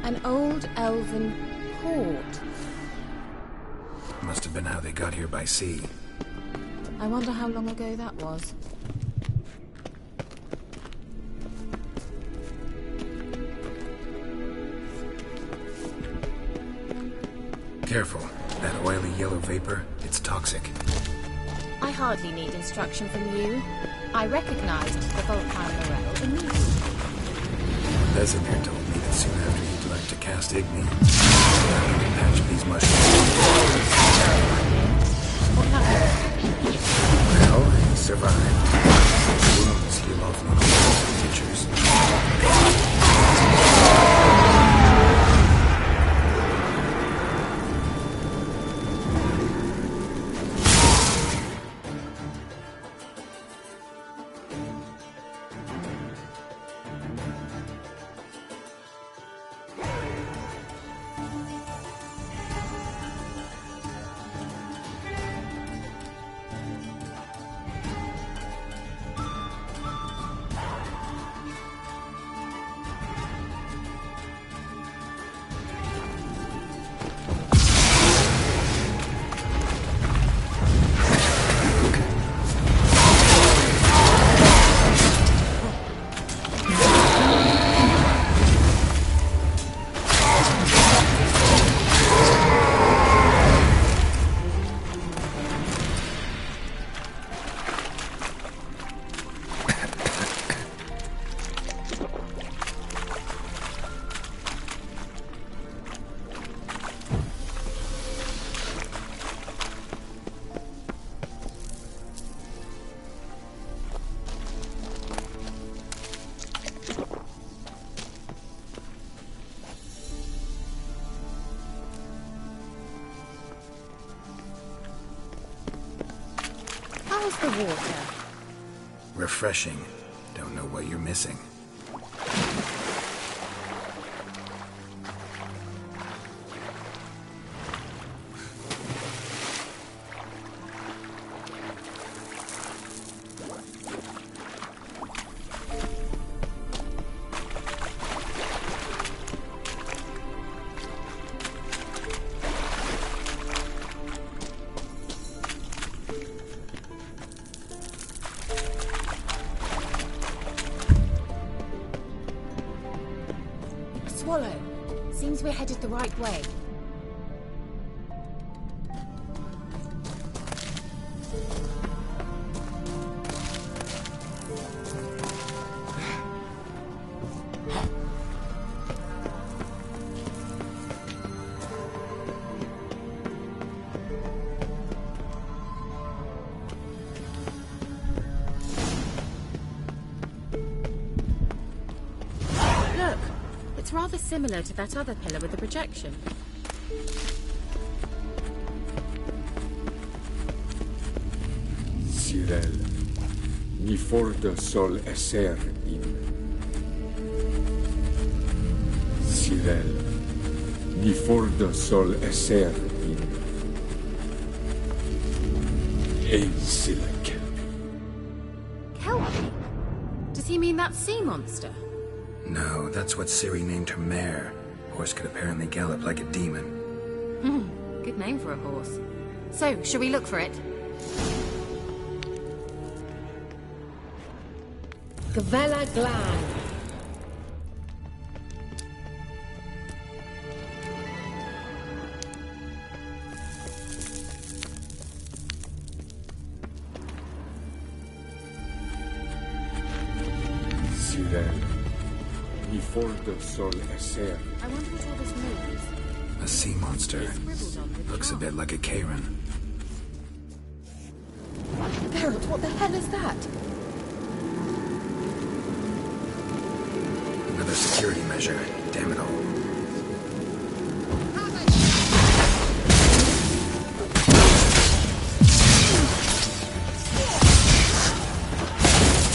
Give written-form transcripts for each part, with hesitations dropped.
An old elven port. Must have been how they got here by sea. I wonder how long ago that was. Careful. That oily yellow vapor, it's toxic. I hardly need instruction from you. I recognized the Volkheim morale immediately. The peasant here told me that soon after he'd learned to cast Igni, he could patch these mushrooms. What happened? Well, he survived. Wounds heal off not all teachers. How's the water? Refreshing. Don't know what you're missing. Swallow. Seems we're headed the right way. It's rather similar to that other pillar with the projection. Sirel, ni forte sol esser in. Sirel, ni forte sol esser in. Ein sila kelpi. Kelpie? Does he mean that sea monster? No, that's what Ciri named her mare. Horse could apparently gallop like a demon. Good name for a horse. So, shall we look for it? Gavella Glan. Sirel, ni forte sol esser. I wonder what all this means. A sea monster. Scribbled on the Looks a chart. bit like a Karen. Geralt, what the hell is that? Another security measure. Damn it all.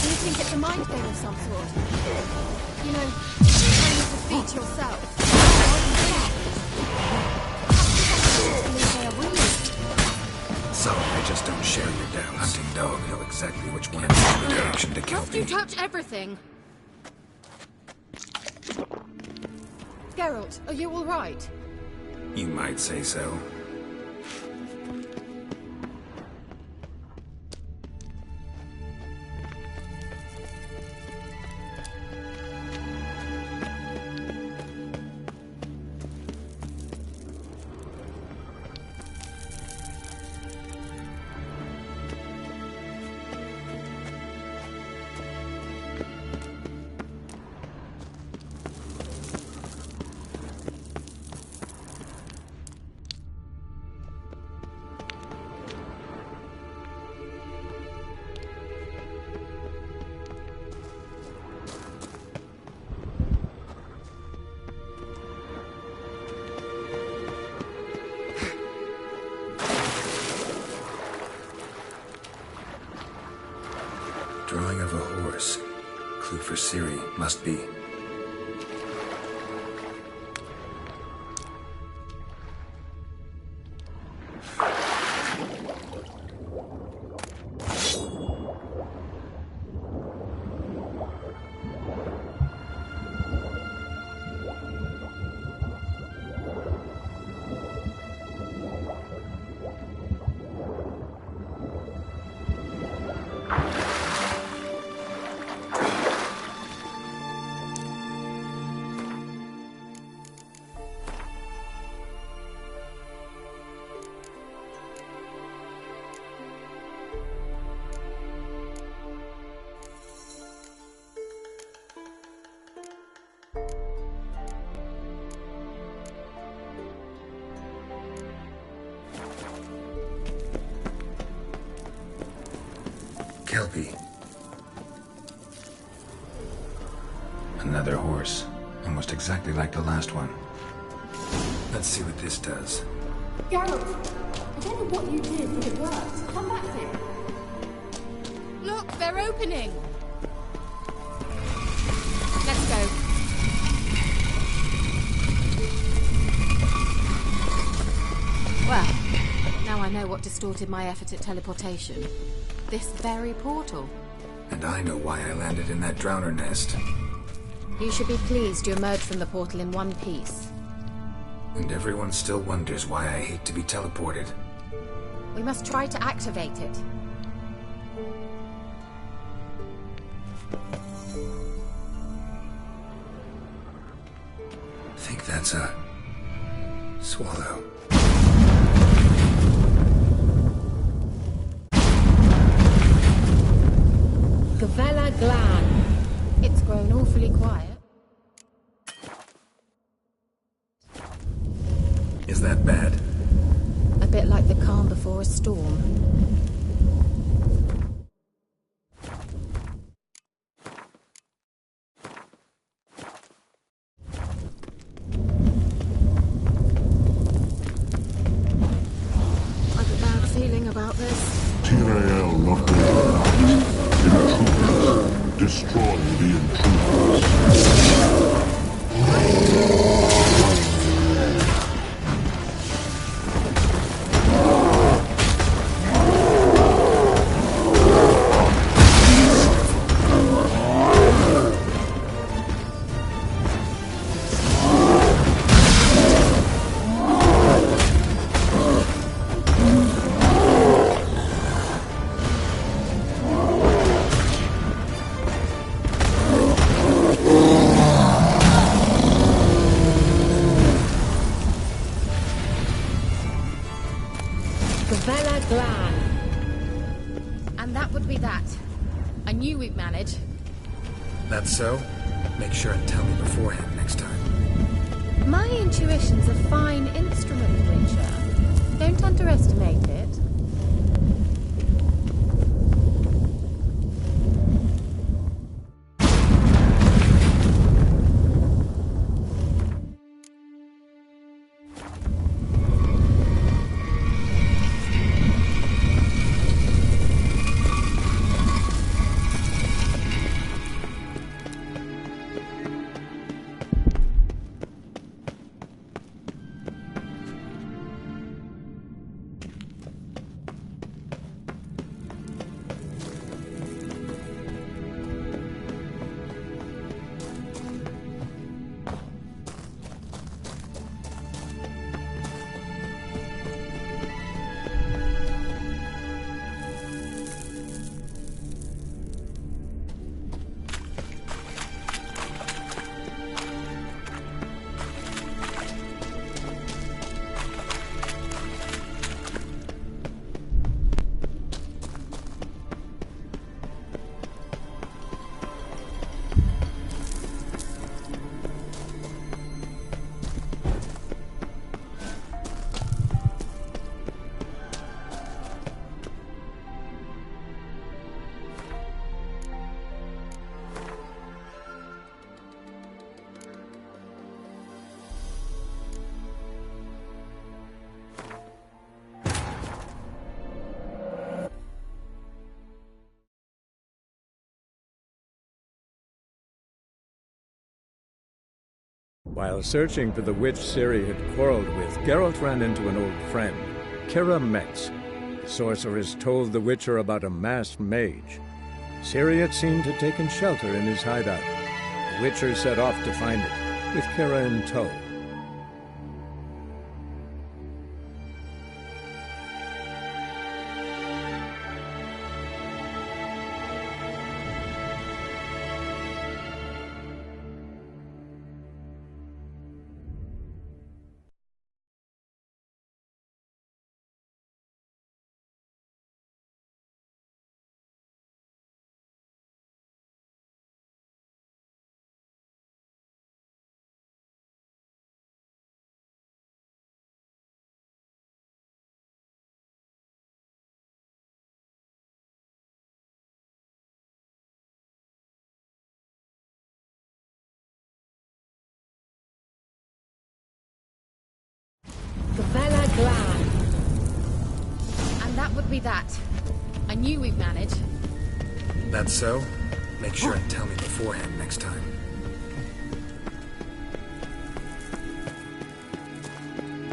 Do you think it's a mind game of some sort? You know, trying to defeat yourself. Believe they are winning. So, I just don't share your doubts. Hunting dog know exactly which one is the direction to Must you Kelpie. touch everything? Geralt, are you all right? You might say so. Drawing of a horse. Clue for Ciri, must be. Kelpie. Another horse. Almost exactly like the last one. Let's see what this does. Geralt, I don't know what you did, but it worked. Come back here. Look, they're opening. Let's go. Well, now I know what distorted my effort at teleportation. This very portal. And I know why I landed in that drowner nest. You should be pleased you emerged from the portal in one piece. And everyone still wonders why I hate to be teleported. We must try to activate it. I think that's a swallow. Gavella Glan. It's grown awfully quiet. Is that bad? A bit like the calm before a storm. I've a bad feeling about this. Tyrael Lochner. Destroy the intruders. Gavella Glan. And that would be that. I knew we'd manage. That's so? Make sure and tell me beforehand next time. My intuition's a fine instrument, Witcher. Don't underestimate it. While searching for the witch Ciri had quarreled with, Geralt ran into an old friend, Kira Metz. The sorceress told the Witcher about a masked mage. Ciri, it seemed, had taken shelter in his hideout. The Witcher set off to find it, with Kira in tow. Gavella Glan. And that would be that. I knew we'd manage. That's so? Make sure and tell me beforehand next time.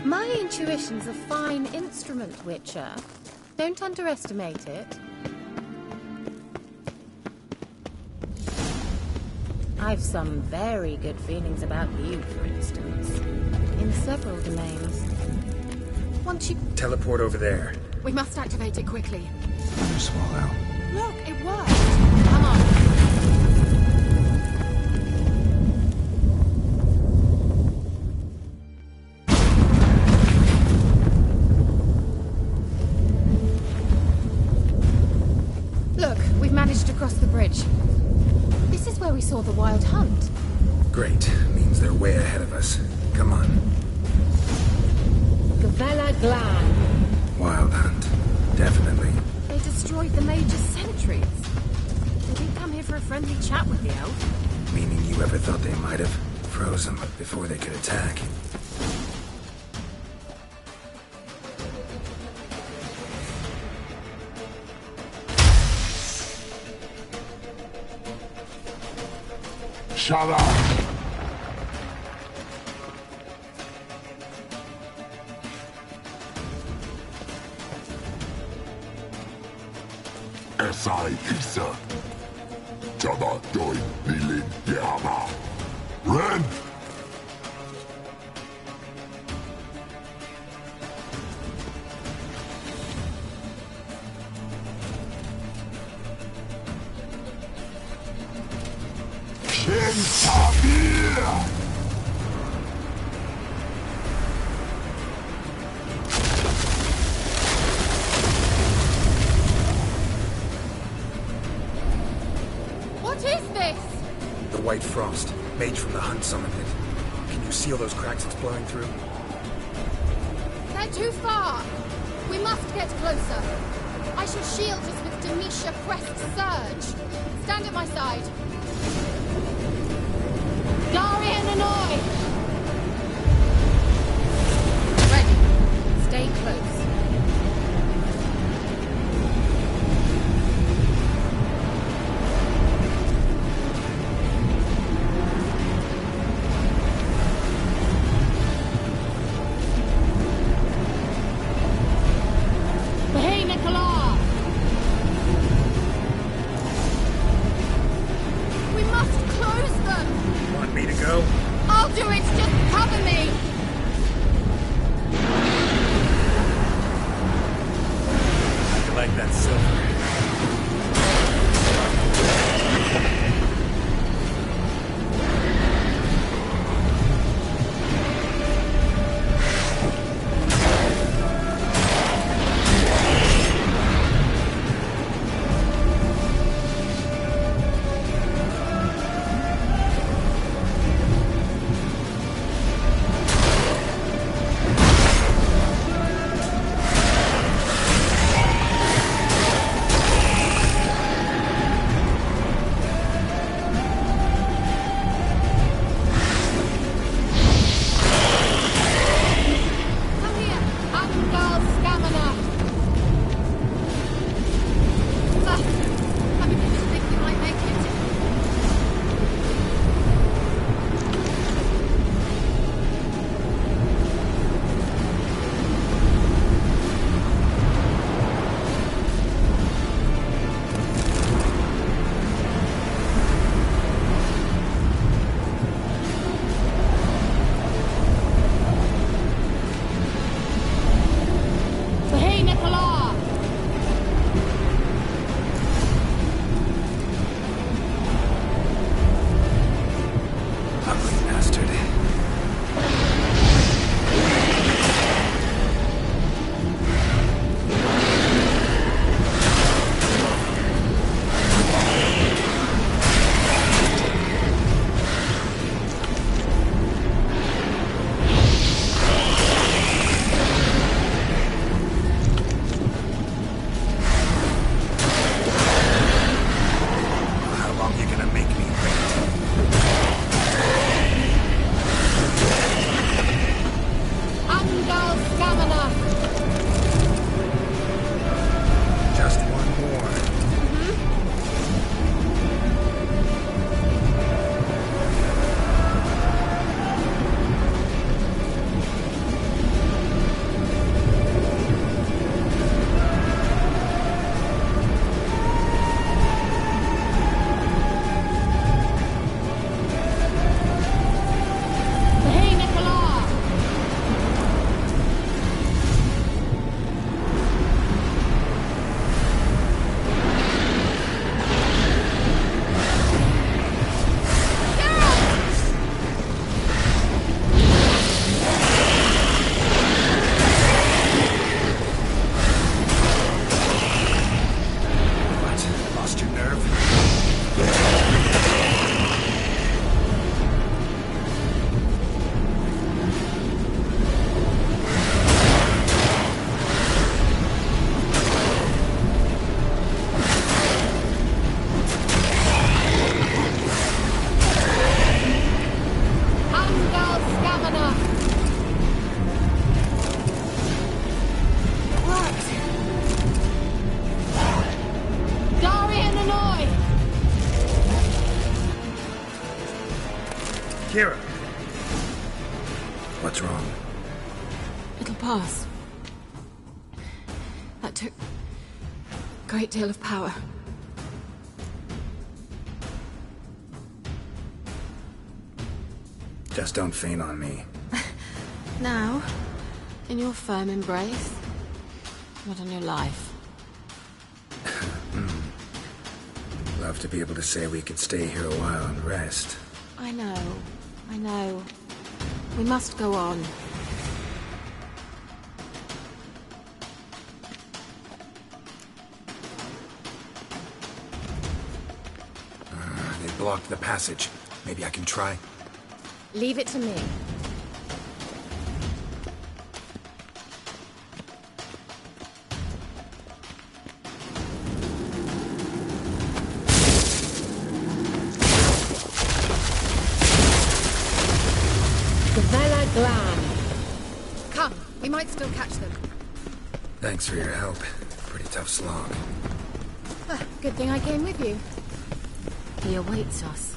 My intuition's a fine instrument, Witcher. Don't underestimate it. I've some very good feelings about you, for instance. In several domains. Once you... Teleport over there. We must activate it quickly. Swallow. Look, it worked! Come on. Look, we've managed to cross the bridge. This is where we saw the wild hunt. Great. Means they're way ahead of us. Come on. Gavella Glan. Wild hunt. Definitely. They destroyed the Mage's sentries. They didn't come here for a friendly chat with the elf. Meaning you ever thought they might have froze them before they could attack? Shut up! Esai isa. Jada doi nilin yama. Ren! Kentabir! What is this? The White Frost. Mage from the hunt summoned it. Can you see all those cracks it's blowing through? They're too far. We must get closer. I shall shield us with Demetia Crest's surge. Stand at my side. Darian and I! Ready. Stay close. Hey, Nicola! We must close them! Want me to go? What's wrong? It'll pass. That took a great deal of power. Just don't faint on me. Now, in your firm embrace, not on your life. Love to be able to say we could stay here a while and rest. I know. We must go on. They blocked the passage. Maybe I can try. Leave it to me. Come, we might still catch them. Thanks for your help. Pretty tough slog. Good thing I came with you. He awaits us.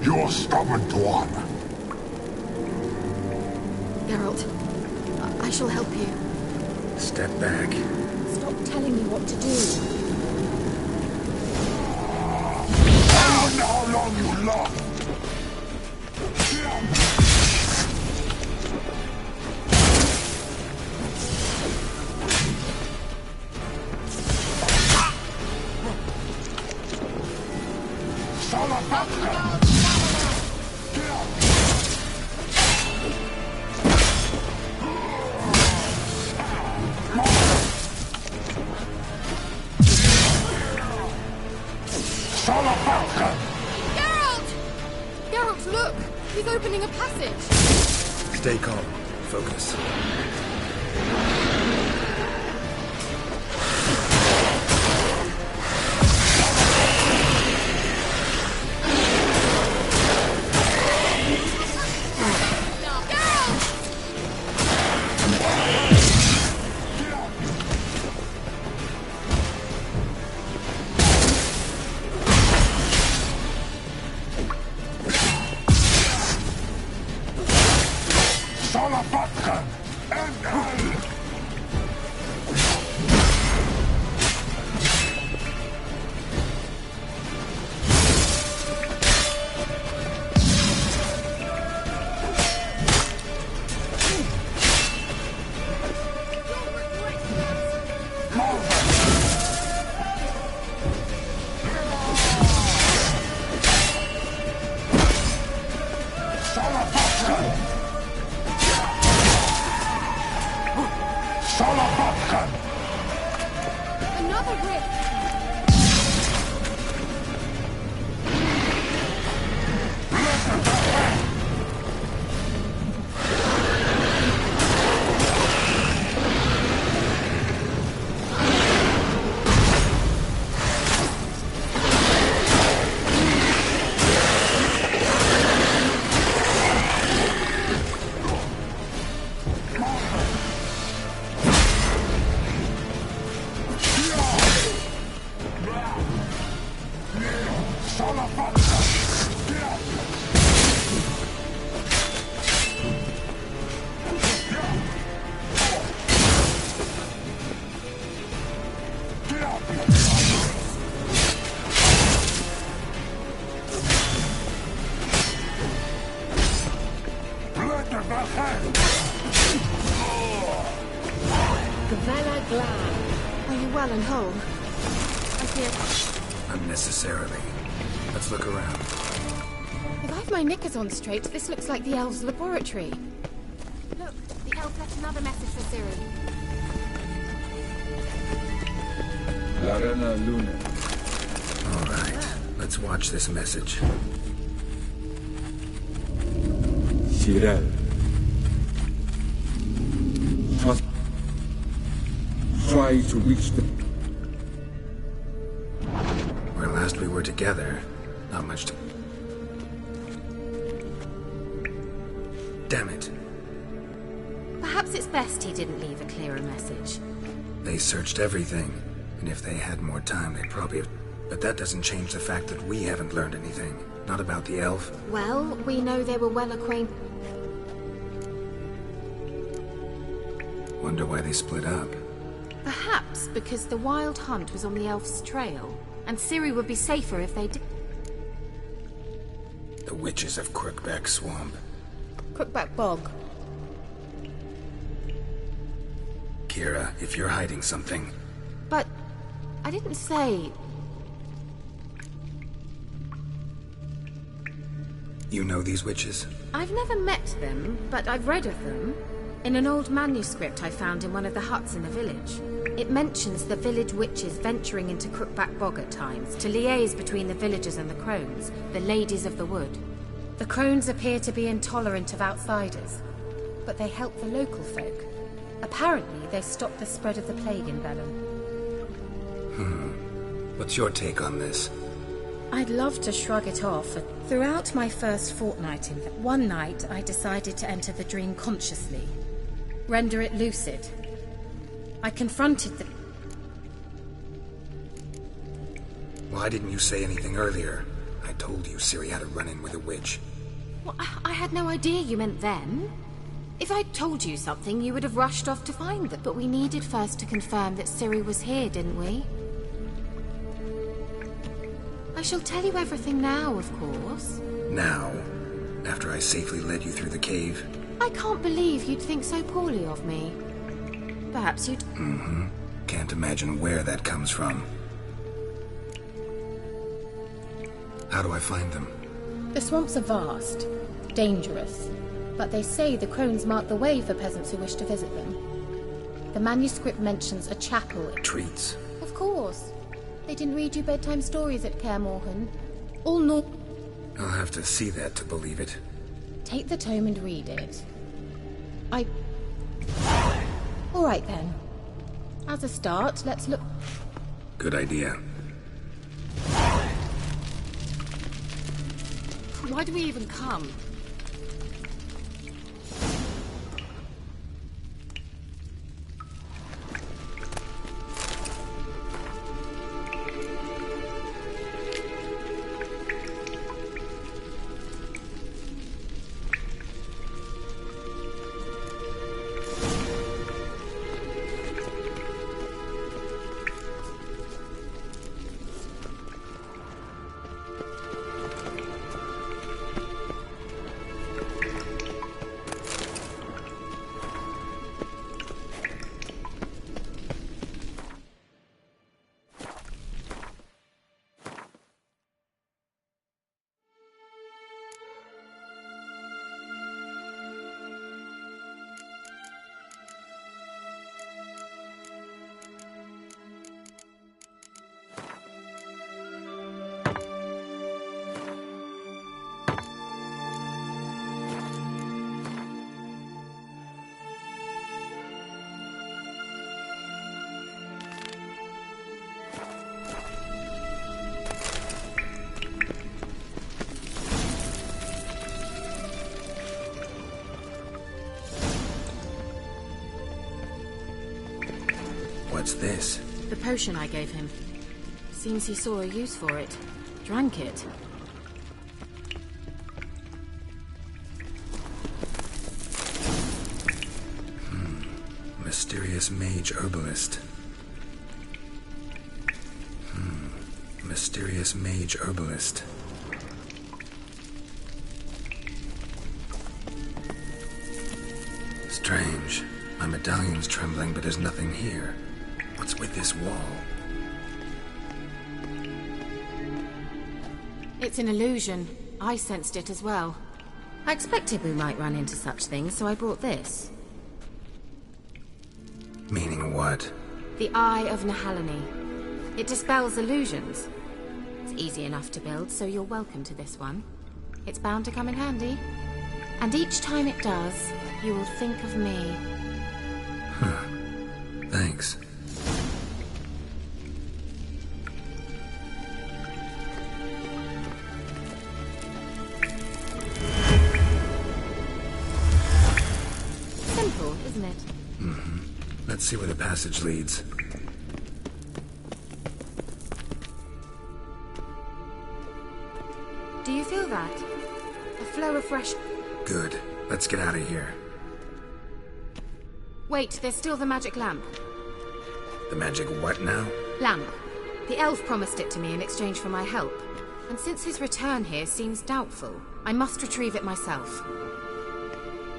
You're stubborn one. Geralt, I shall help you. Step back. Stop telling me what to do. I wonder how long you last. Geralt, look! He's opening a passage! Stay calm. Focus. Another rift! Are you well and whole? I fear... Unnecessarily. Let's look around. If I've my knickers on straight, this looks like the elves' laboratory. Look, the elf left another message for Ciri. Larena Luna. All right. Let's watch this message. Cyril. must try to reach the... Where last we were together, not much to... Damn it. Perhaps it's best he didn't leave a clearer message. They searched everything, and if they had more time, they'd probably have... But that doesn't change the fact that we haven't learned anything. Not about the elf. Well, we know they were well acquainted. Wonder why they split up. Perhaps because the Wild Hunt was on the elf's trail, and Ciri would be safer if they did. The witches of Crookback Swamp. Crookback Bog. Kira, if you're hiding something... But I didn't say... You know these witches? I've never met them, but I've read of them. In an old manuscript I found in one of the huts in the village. It mentions the village witches venturing into Crookback Bog at times to liaise between the villagers and the crones, the ladies of the wood. The crones appear to be intolerant of outsiders, but they help the local folk. Apparently, they stopped the spread of the plague in Vellum. What's your take on this? I'd love to shrug it off. Throughout my first fortnight in one night, I decided to enter the dream consciously. Render it lucid. I confronted the... Why didn't you say anything earlier? I told you Ciri had a run-in with a witch. Well, I had no idea you meant then. If I'd told you something, you would have rushed off to find them. But we needed first to confirm that Ciri was here, didn't we? I shall tell you everything now, of course. Now? After I safely led you through the cave? I can't believe you'd think so poorly of me. Perhaps you'd... Can't imagine where that comes from. How do I find them? The swamps are vast, dangerous, but they say the crones mark the way for peasants who wish to visit them. The manuscript mentions a chapel. Treats. Of course. They didn't read you bedtime stories at Kaer Morhen. All no... I'll have to see that to believe it. Take the tome and read it. All right then. As a start, let's look... Good idea. Why do we even come? What's this? The potion I gave him. Seems he saw a use for it. Drank it. Mysterious mage herbalist. Mysterious mage herbalist. Strange. My medallion's trembling, but there's nothing here. What's with this wall? It's an illusion. I sensed it as well. I expected we might run into such things, so I brought this. Meaning what? The Eye of Nahalani. It dispels illusions. It's easy enough to build, so you're welcome to this one. It's bound to come in handy. And each time it does, you will think of me. Thanks. Simple, isn't it? Let's see where the passage leads. Do you feel that? A flow of fresh... Good. Let's get out of here. Wait, there's still the magic lamp. The magic what now? Lamp. The elf promised it to me in exchange for my help. And since his return here seems doubtful, I must retrieve it myself.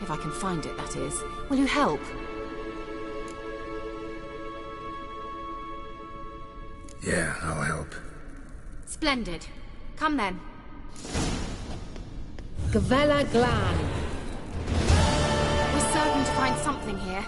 If I can find it, that is. Will you help? Yeah, I'll help. Splendid. Come then. Gavella Glan. We're certain to find something here.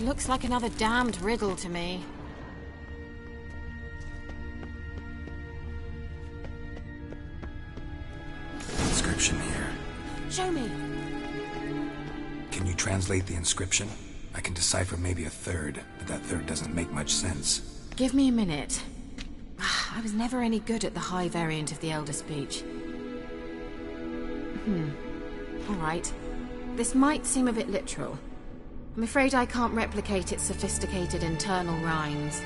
Looks like another damned riddle to me. Inscription here. Show me. Can you translate the inscription? I can decipher maybe a third, but that third doesn't make much sense. Give me a minute. I was never any good at the high variant of the Elder Speech. All right. This might seem a bit literal. I'm afraid I can't replicate its sophisticated internal rhymes.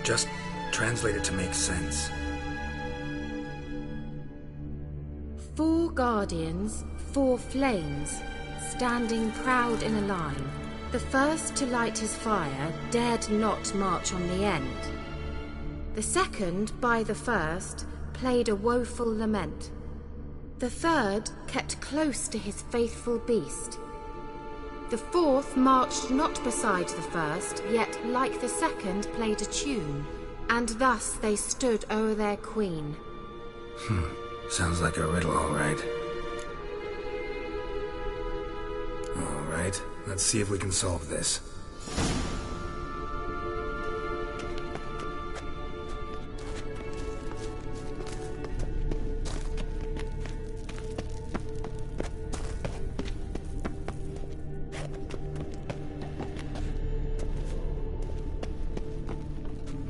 Just translate it to make sense. 4 guardians, 4 flames, standing proud in a line. The first to light his fire dared not march on the end. The second, by the first, played a woeful lament. The third kept close to his faithful beast. The fourth marched not beside the first, yet, like the second, played a tune. And thus they stood o'er their queen. Sounds like a riddle, all right. All right, let's see if we can solve this.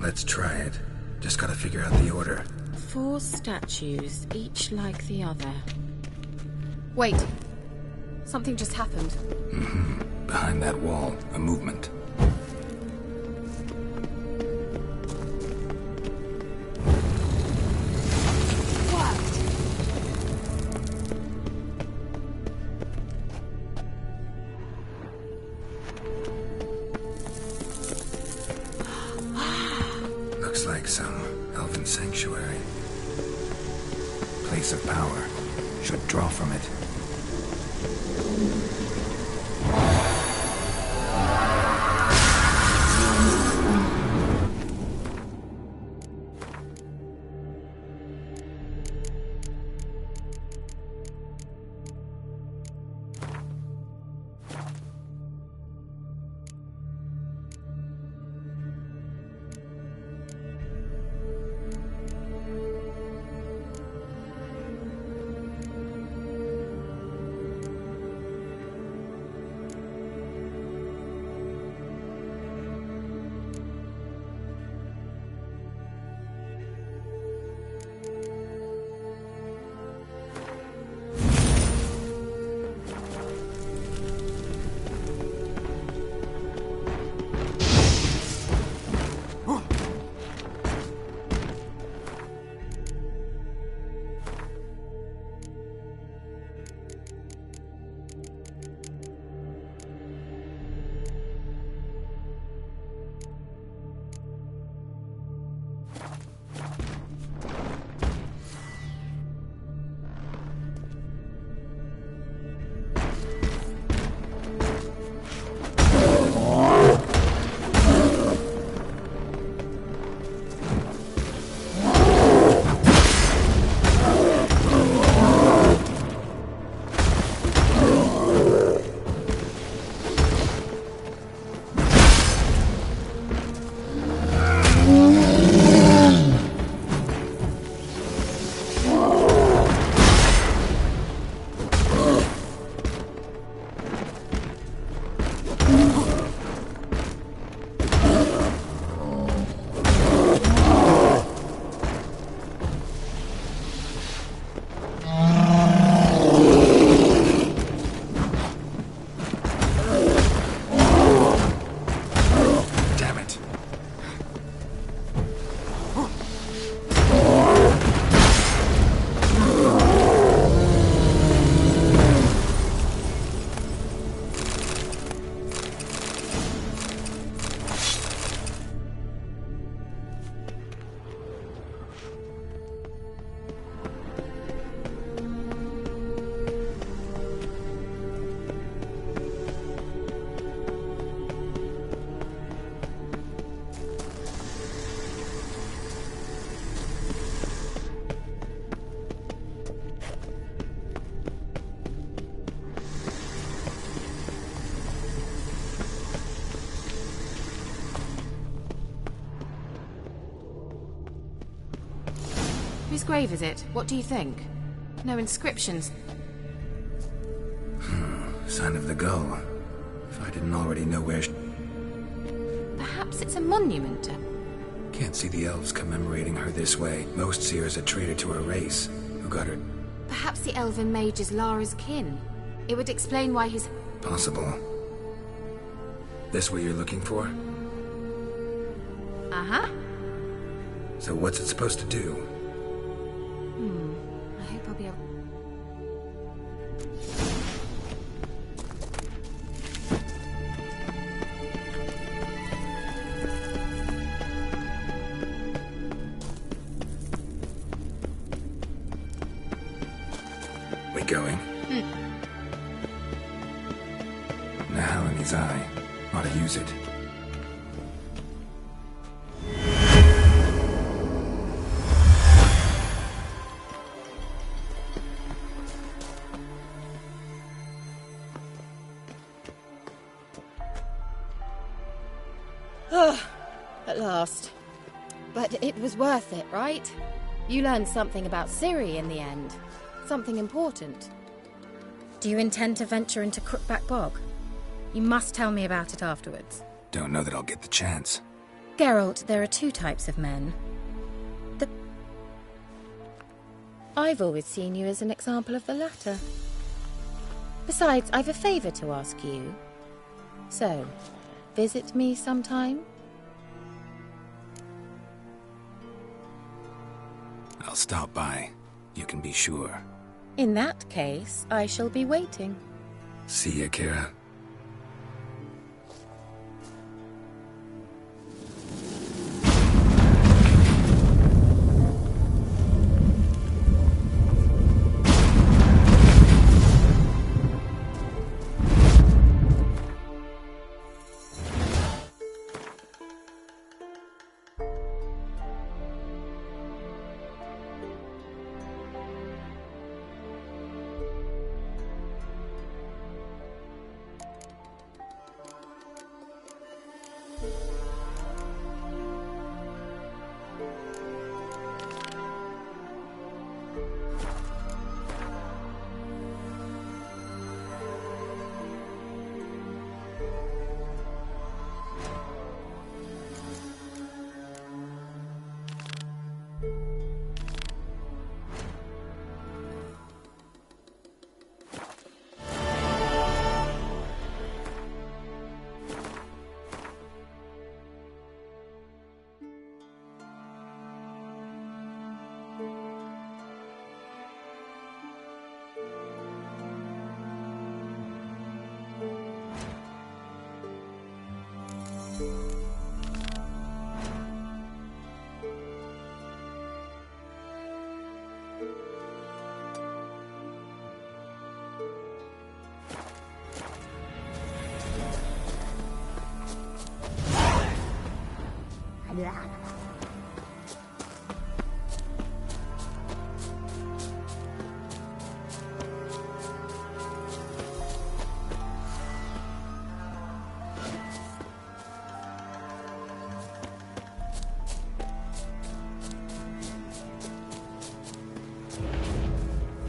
Let's try it. Just gotta figure out the order. 4 statues, each like the other. Wait. Something just happened. Behind that wall, a movement. Looks like some elven sanctuary. Place of power. Should draw from it. his grave, is it? What do you think? No inscriptions. Sign of the gull. If I didn't already know where Perhaps it's a monument to... Can't see the elves commemorating her this way. Most seers are traitor to her race. Who got her? Perhaps the elven mage is Lara's kin. It would explain why he's... Possible. This what you're looking for? Uh-huh. So what's it supposed to do? I hope I'll be able... We going? Now in his eye. Ought to use it. At last. But it was worth it, right? You learned something about Ciri in the end. Something important. Do you intend to venture into Crookback Bog? You must tell me about it afterwards. Don't know that I'll get the chance. Geralt, there are two types of men. I've always seen you as an example of the latter. Besides, I've a favor to ask you. So, visit me sometime? I'll stop by. You can be sure. In that case, I shall be waiting. See ya, Kira.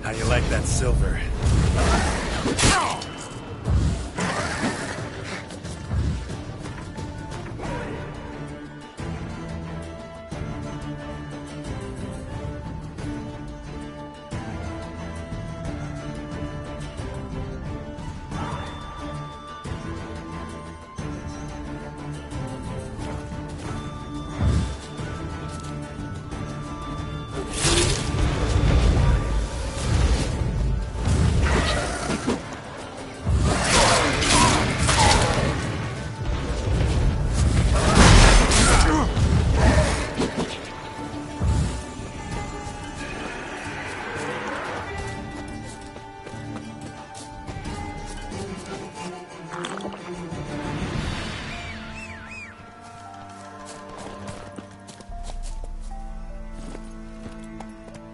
How you like that silver?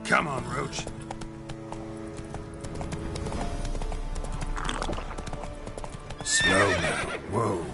Come on, Roach. Slow now. Whoa.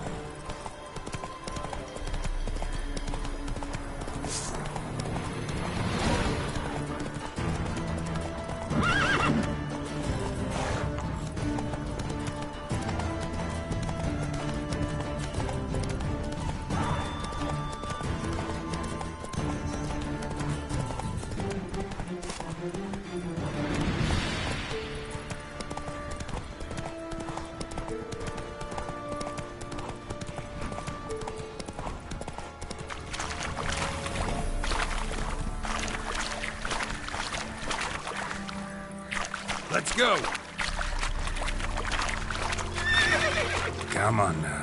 Let's go! Come on now.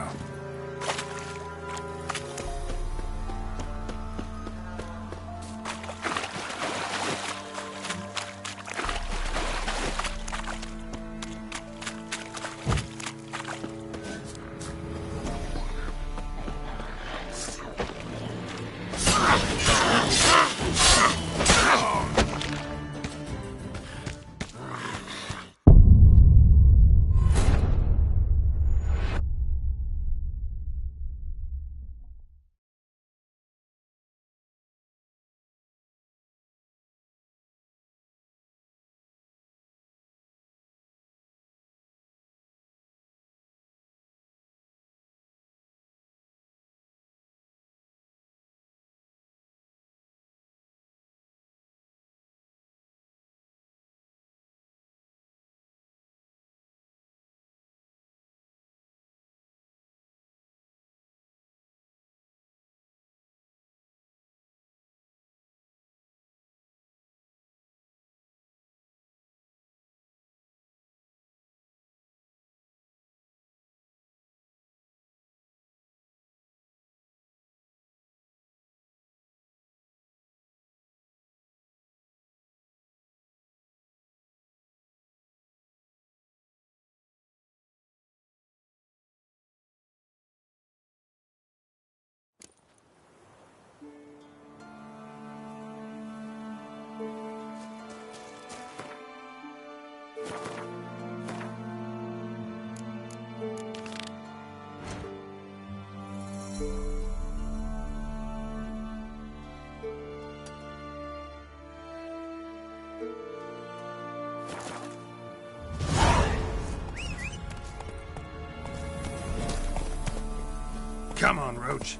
Come on, Roach.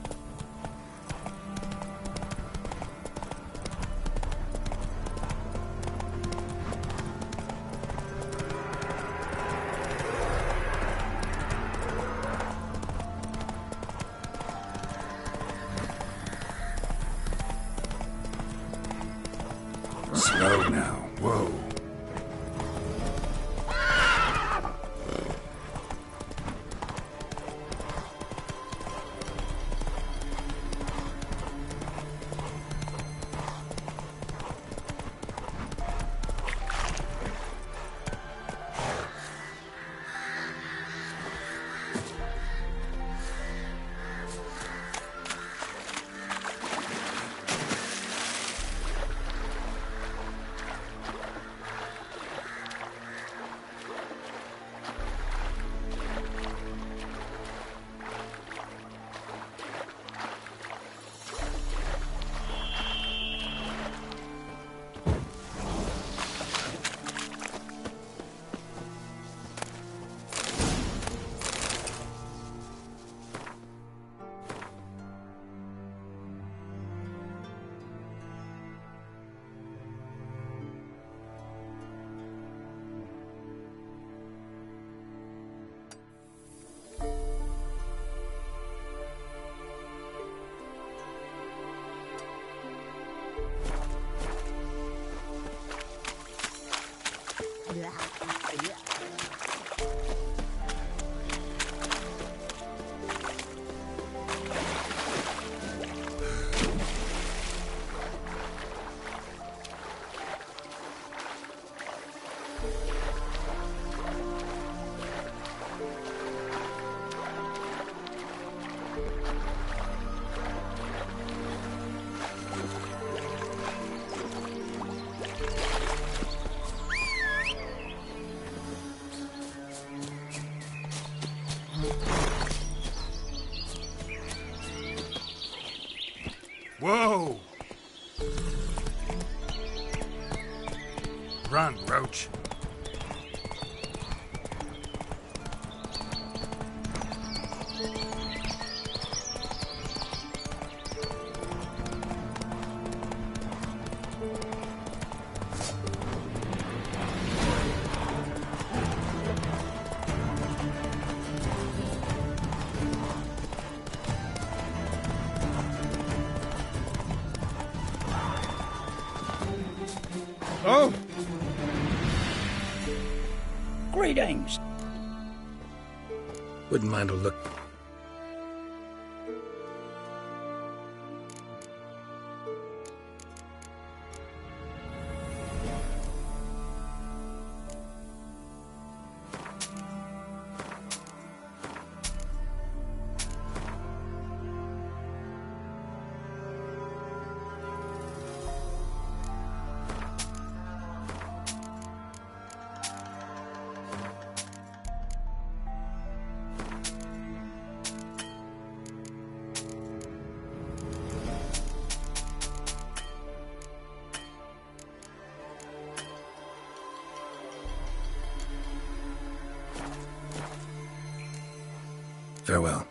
Slow now. Whoa. Whoa! Run, Roach. Oh! Greetings. Wouldn't mind a look. Farewell.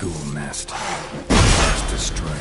Ghoul nest. Let's destroy it.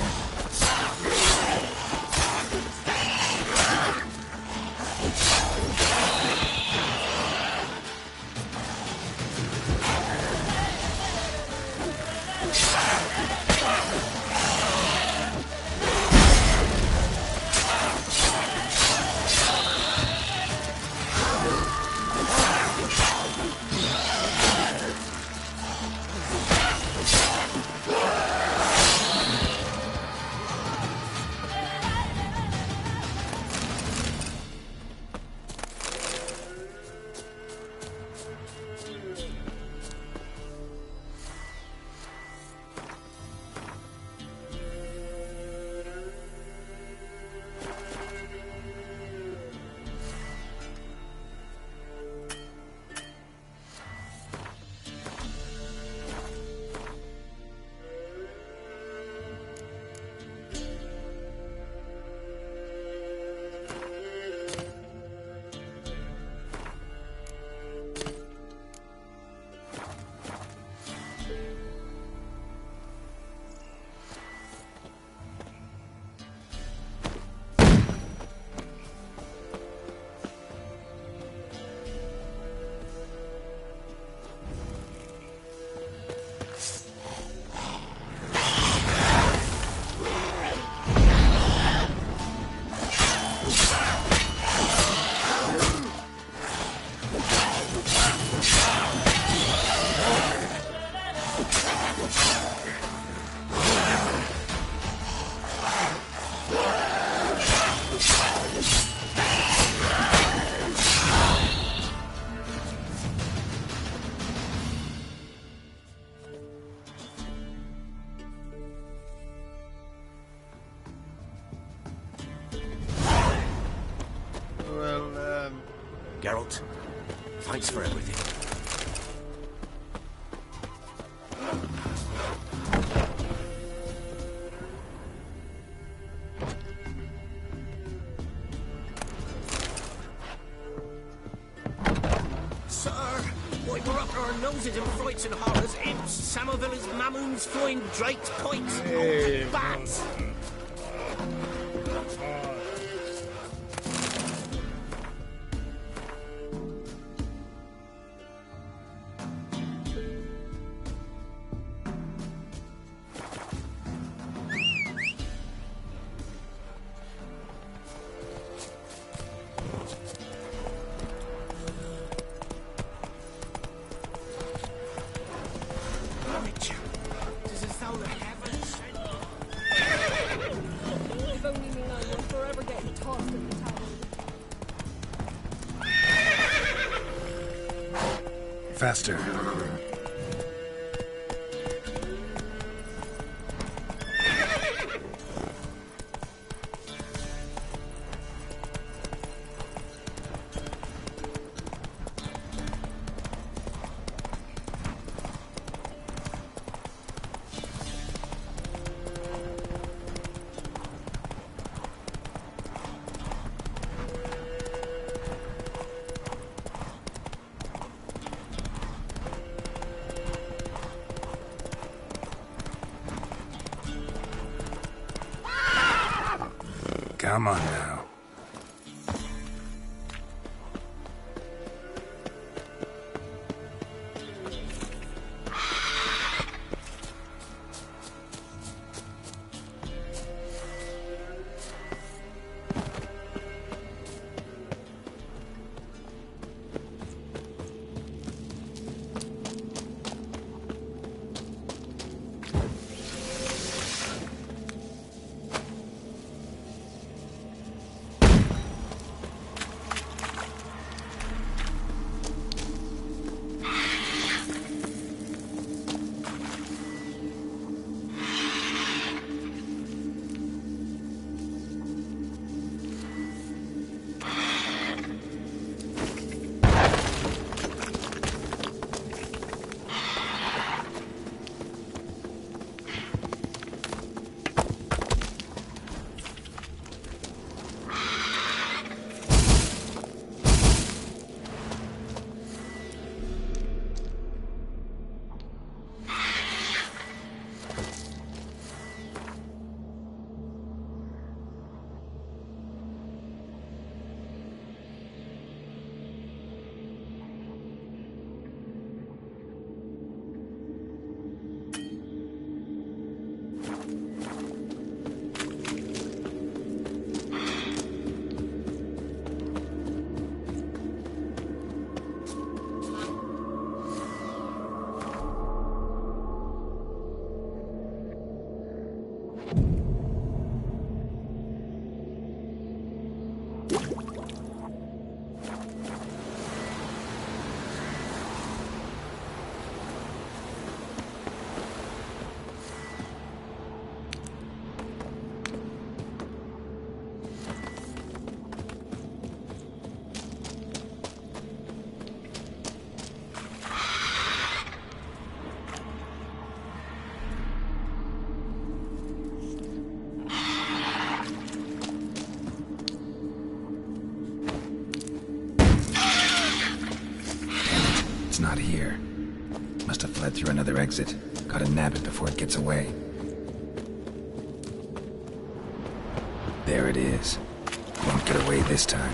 Geralt, thanks for everything. Sir, why we're up our noses in frights and horrors, imps, Samovillas, mamoons, flying drakes, pikes, and bats. Faster. Come on now. It's not here. Must have fled through another exit. Gotta nab it before it gets away. There it is. Won't get away this time.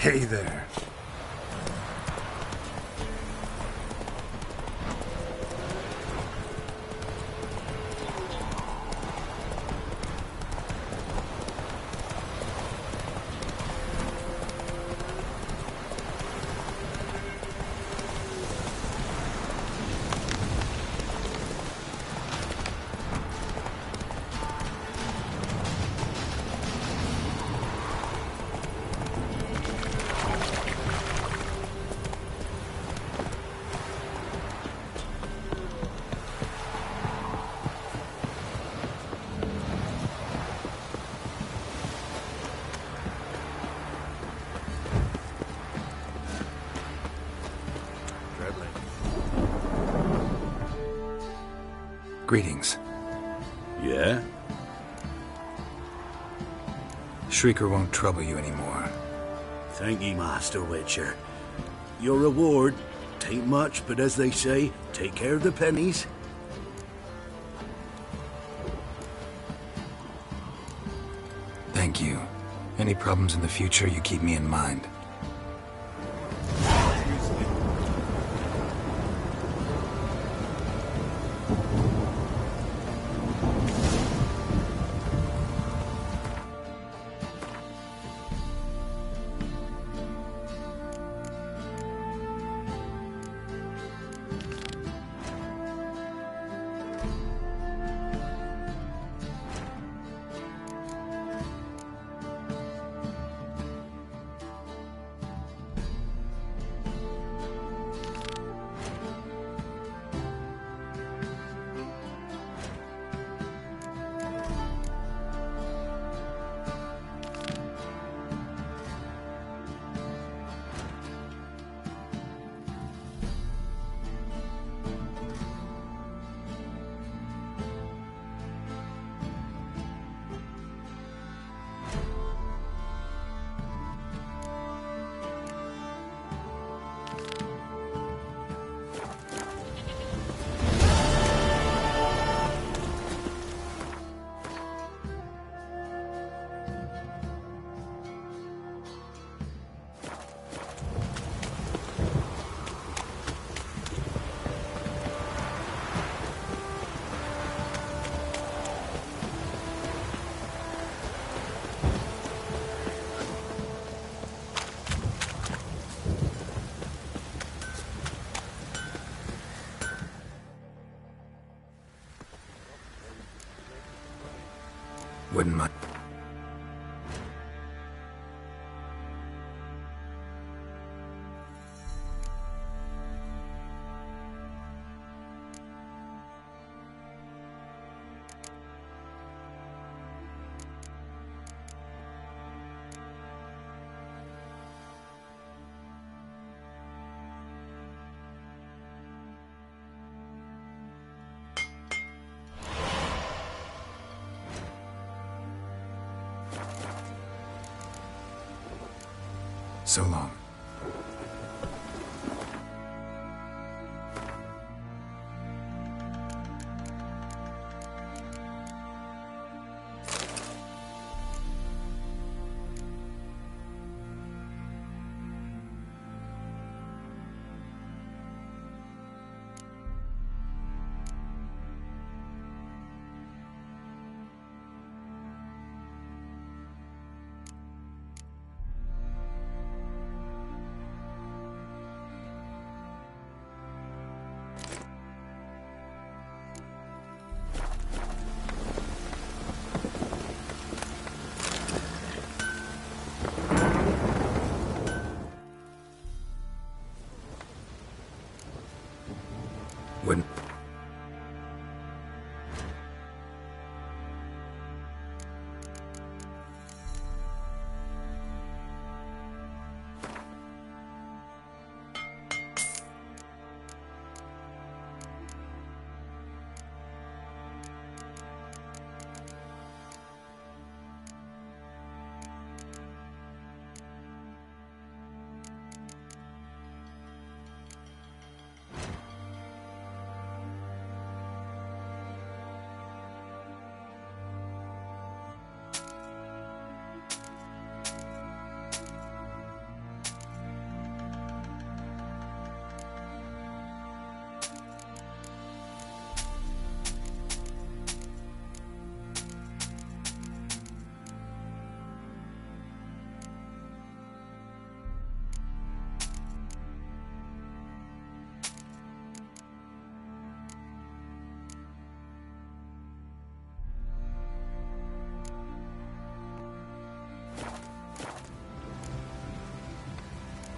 Hey there. Greetings. Yeah? Shrieker won't trouble you anymore. Thank ye, Master Witcher. Your reward, tain't much, but as they say, take care of the pennies. Thank you. Any problems in the future, you keep me in mind. Wouldn't mind. So long.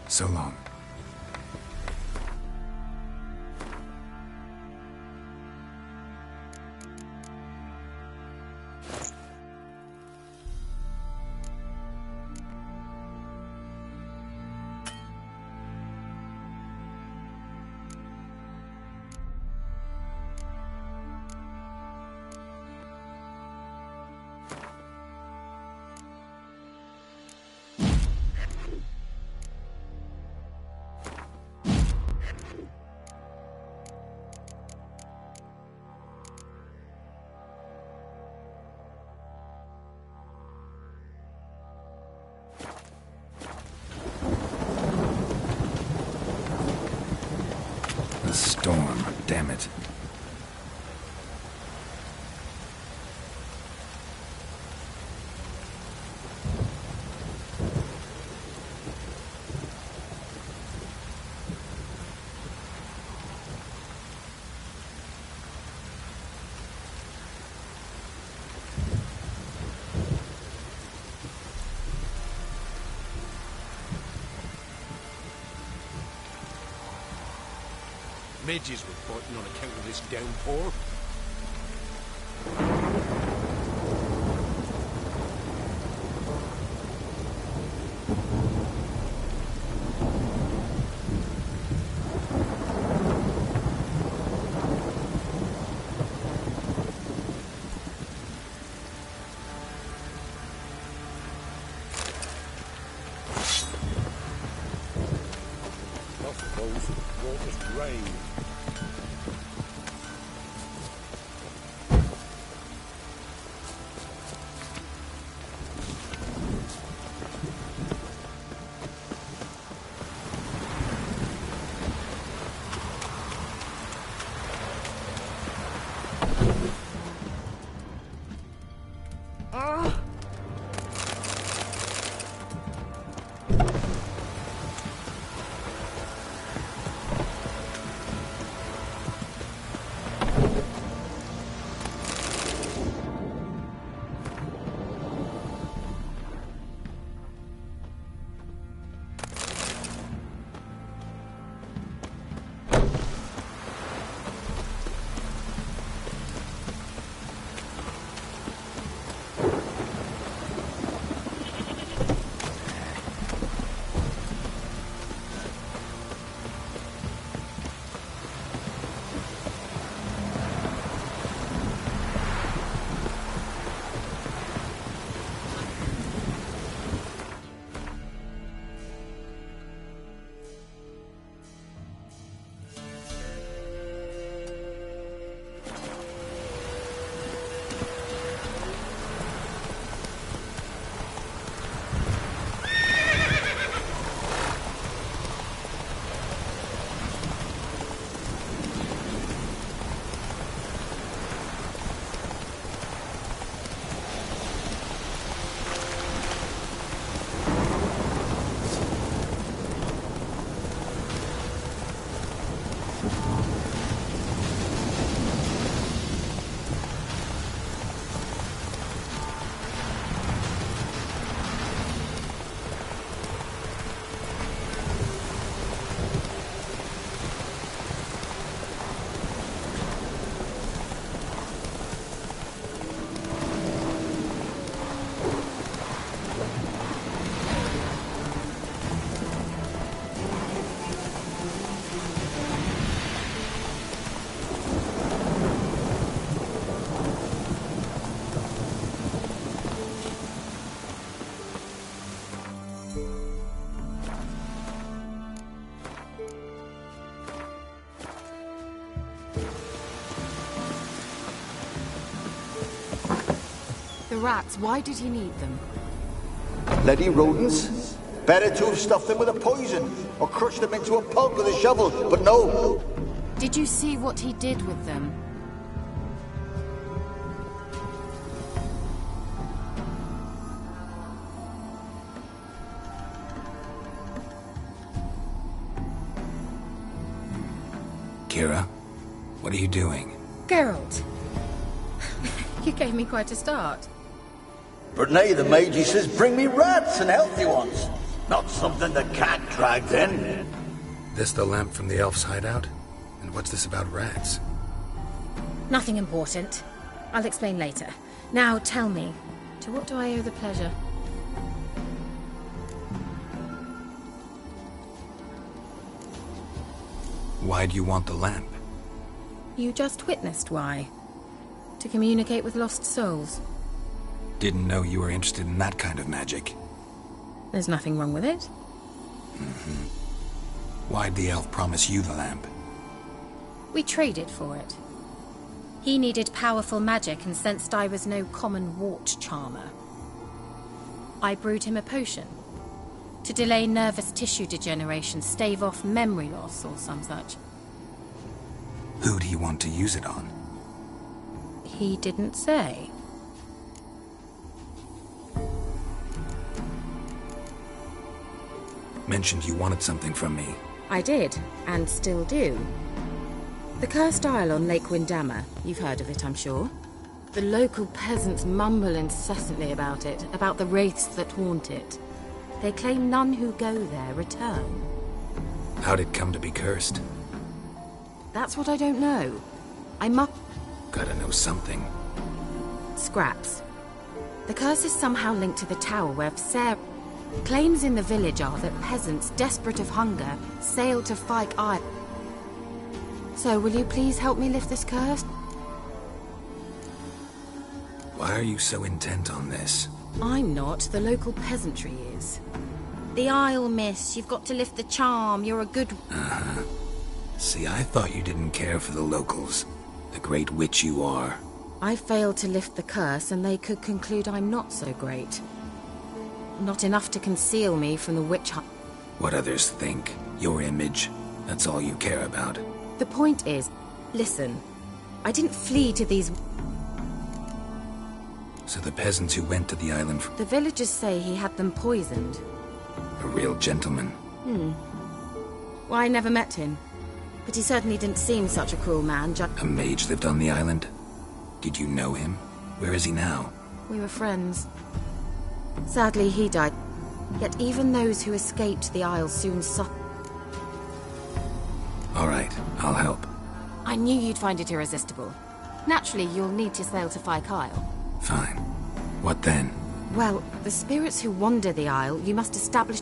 So long. The storm, damn it. Midges were fighting on account of this downpour. I suppose water's drained. The rats, why did he need them? Bloody rodents. Better to have stuffed them with a poison, or crushed them into a pulp with a shovel, but no. Did you see what he did with them? Kira, what are you doing? Geralt. You gave me quite a start. But nay, the mage, he says, bring me rats and healthy ones. Not something the cat dragged in. This the lamp from the elf's hideout? And what's this about rats? Nothing important. I'll explain later. Now tell me, to what do I owe the pleasure? Why do you want the lamp? You just witnessed why. To communicate with lost souls. Didn't know you were interested in that kind of magic. There's nothing wrong with it. Why'd the elf promise you the lamp? We traded for it. He needed powerful magic and sensed I was no common wart charmer. I brewed him a potion. To delay nervous tissue degeneration, stave off memory loss or some such. Who'd he want to use it on? He didn't say. Mentioned you wanted something from me. I did, and still do. The cursed isle on Lake Windammer. You've heard of it, I'm sure. The local peasants mumble incessantly about it, about the wraiths that haunt it. They claim none who go there return. How'd it come to be cursed? That's what I don't know. Gotta know something. Scraps. The curse is somehow linked to the tower where Sarah... Claims in the village are that peasants, desperate of hunger, sail to Fyke Isle. So, will you please help me lift this curse? Why are you so intent on this? I'm not. The local peasantry is. The Isle, miss. You've got to lift the charm. You're a good... See, I thought you didn't care for the locals. The great witch you are. I failed to lift the curse, and they could conclude I'm not so great. Not enough to conceal me from the witch hunt. What others think. Your image. That's all you care about. The point is, listen, I didn't flee to these... So the peasants who went to the island... The villagers say he had them poisoned. A real gentleman. Well, I never met him. But he certainly didn't seem such a cruel man. A mage lived on the island? Did you know him? Where is he now? We were friends. Sadly, he died. Yet even those who escaped the Isle soon suffered. All right, I'll help. I knew you'd find it irresistible. Naturally, you'll need to sail to Fyke Isle. Fine. What then? Well, the spirits who wander the Isle, you must establish...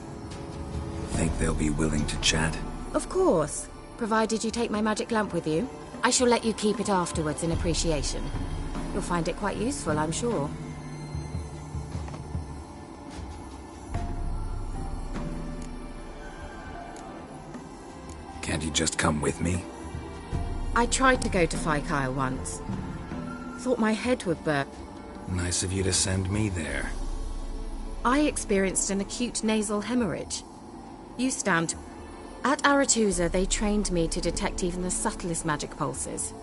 Think they'll be willing to chat? Of course. Provided you take my magic lamp with you. I shall let you keep it afterwards in appreciation. You'll find it quite useful, I'm sure. Can't you just come with me? I tried to go to Fyke Isle once. Thought my head would burn. Nice of you to send me there. I experienced an acute nasal hemorrhage. You stand... At Aretusa, they trained me to detect even the subtlest magic pulses.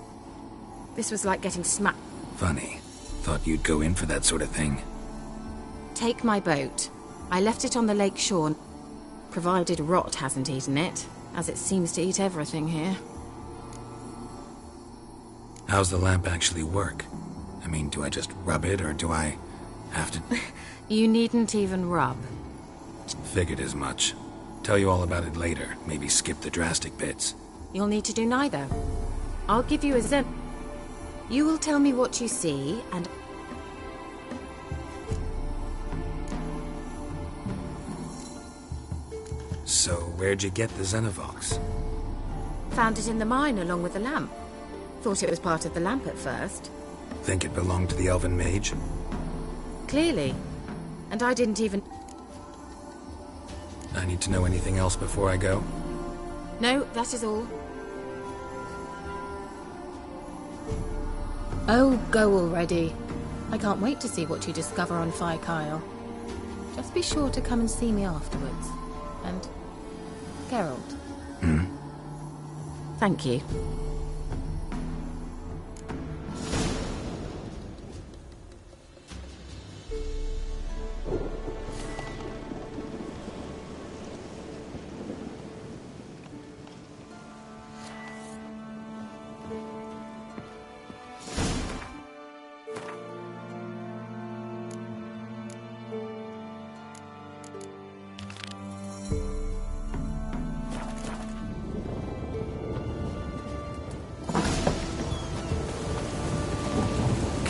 This was like getting smacked. Funny. Thought you'd go in for that sort of thing. Take my boat. I left it on the lake shore, provided rot hasn't eaten it, as it seems to eat everything here. How's the lamp actually work? I mean, do I just rub it, or do I have to... You needn't even rub. Figured as much. Tell you all about it later. Maybe skip the drastic bits. You'll need to do neither. I'll give you a zen. You will tell me what you see, and... So, where'd you get the Xenovox? Found it in the mine along with the lamp. Thought it was part of the lamp at first. Think it belonged to the elven mage? Clearly. And I didn't even... I need to know anything else before I go? No, that is all. Oh, go already. I can't wait to see what you discover on Fyke Isle. Just be sure to come and see me afterwards. And... Geralt. Thank you.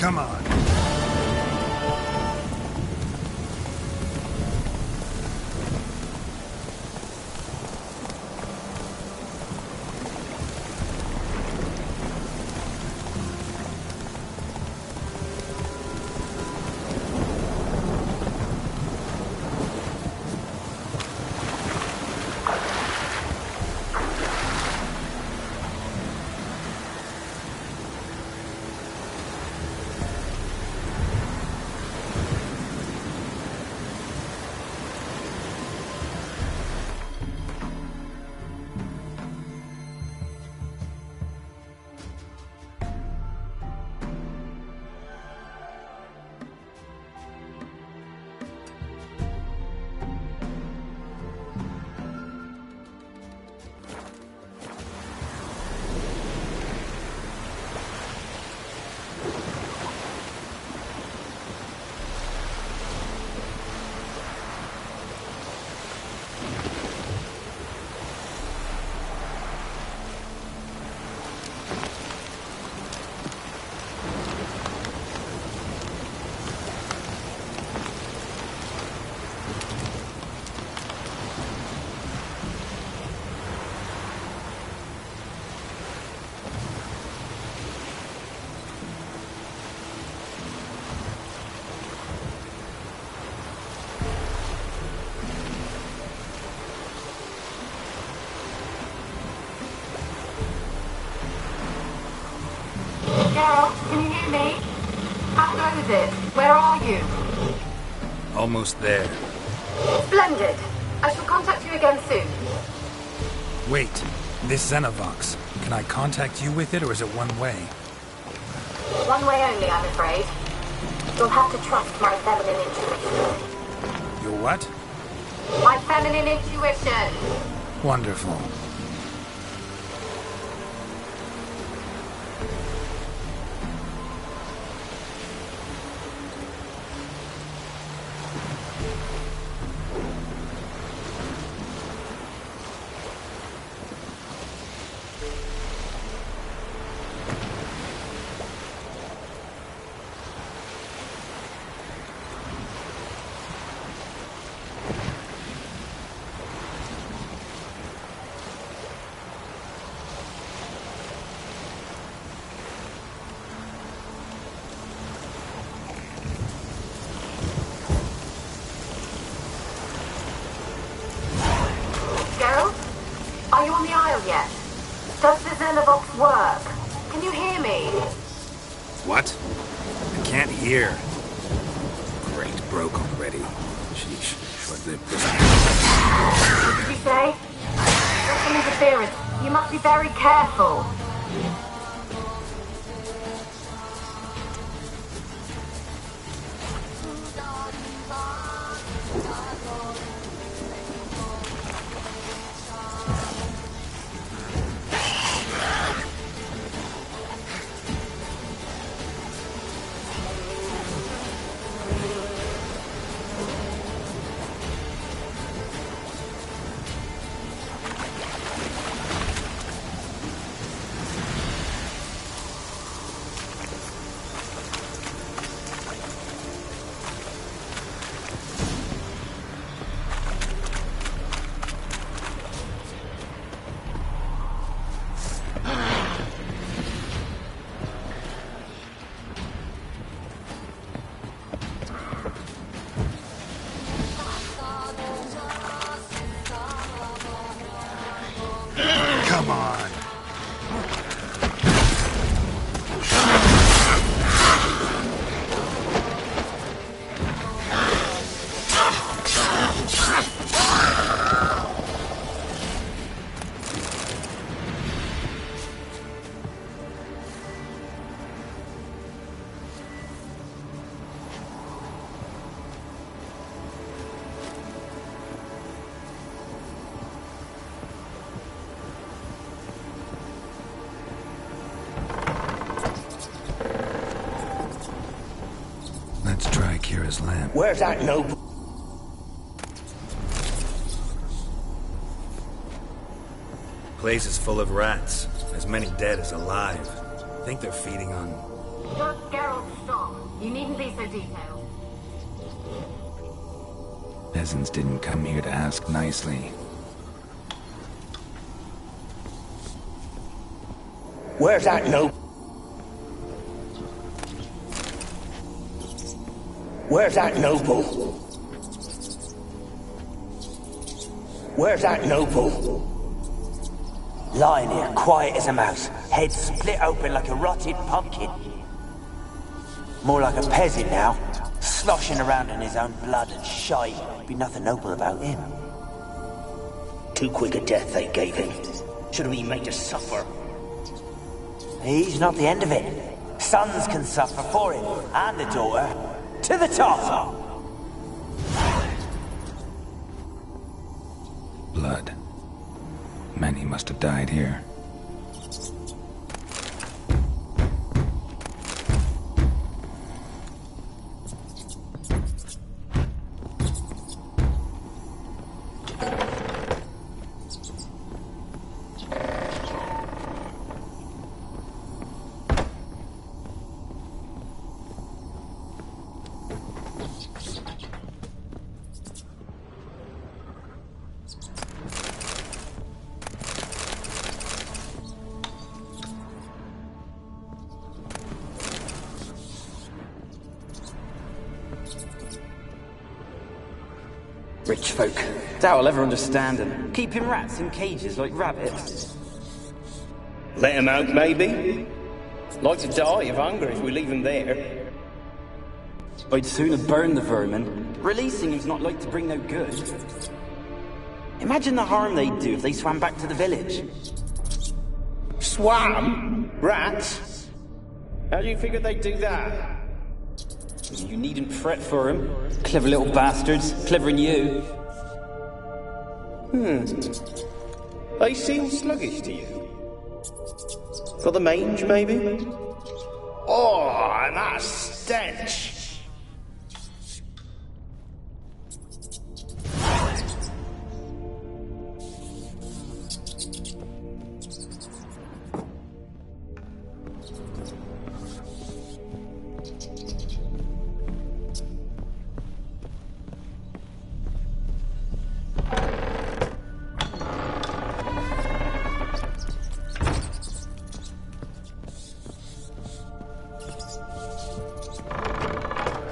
Come on. Geralt, can you hear me? How goes it? Where are you? Almost there. Splendid. I shall contact you again soon. Wait, this Xenovox. Can I contact you with it, or is it one way? One way only, I'm afraid. You'll have to trust my feminine intuition. Your what? My feminine intuition. Wonderful. Are you on the Isle yet? Does the Xenovox work? Can you hear me? What? I can't hear. Great, broke already. Sheesh, short-lived business. What did you say? There's some interference. You must be very careful. Come on. Let's try Kira's lamp. Where's that noble? Place is full of rats. As many dead as alive. Think they're feeding on You're Geralt's stop. You needn't be so detailed. Peasants didn't come here to ask nicely. Where's that noble? Where's that noble? Where's that noble? Lying here, quiet as a mouse, head split open like a rotted pumpkin. More like a peasant now, sloshing around in his own blood and shite. Be nothing noble about him. Too quick a death they gave him. Should have been made to suffer. He's not the end of it. Sons can suffer for him, and a daughter. To the top! Blood. Many must have died here. Rich folk. Doubt I'll ever understand them. Keeping rats in cages like rabbits. Let them out, maybe? Like to die of hunger if we leave them there. I'd sooner burn the vermin. Releasing him's not like to bring no good. Imagine the harm they'd do if they swam back to the village. Swam? Rats? How do you figure they'd do that? You needn't fret for him. Clever little bastards. Clever'n you. They seem sluggish to you. For the mange, maybe? Oh, and that stench!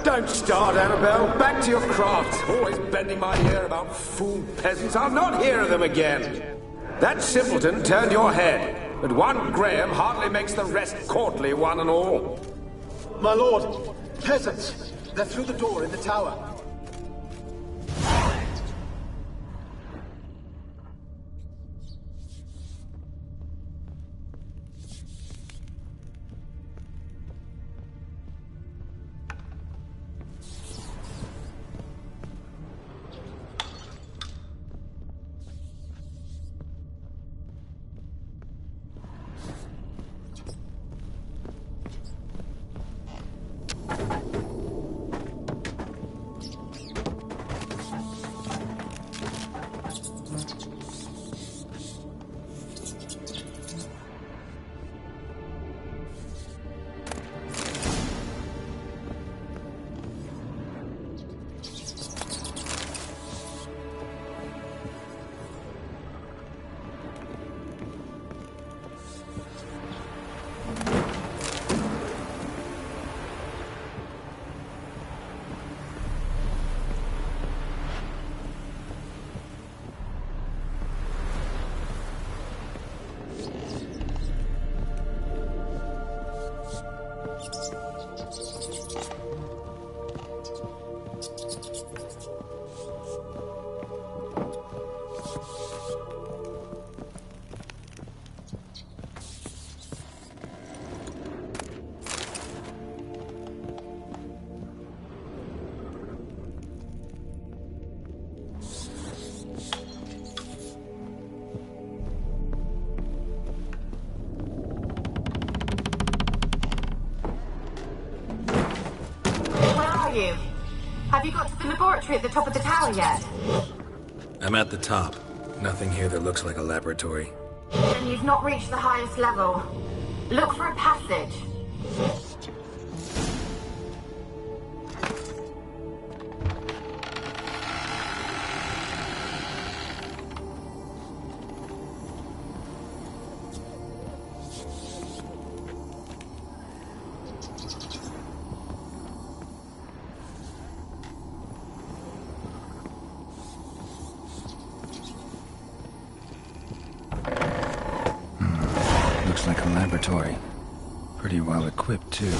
Don't start, Annabelle. Back to your craft. Always bending my ear about fool peasants. I'll not hear of them again. That simpleton turned your head, but one Graham hardly makes the rest courtly, one and all. My lord, peasants. They're through the door in the tower. You? Have you got to the laboratory at the top of the tower yet? I'm at the top. Nothing here that looks like a laboratory. Then you've not reached the highest level. Look for a passage. looks like a laboratory. Pretty well equipped, too.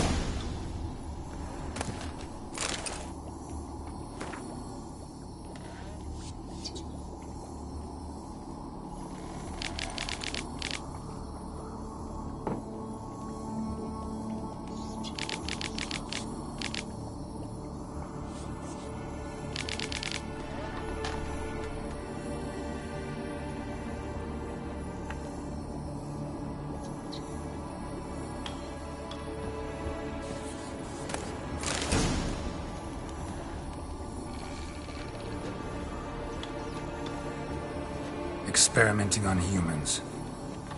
Experimenting on humans.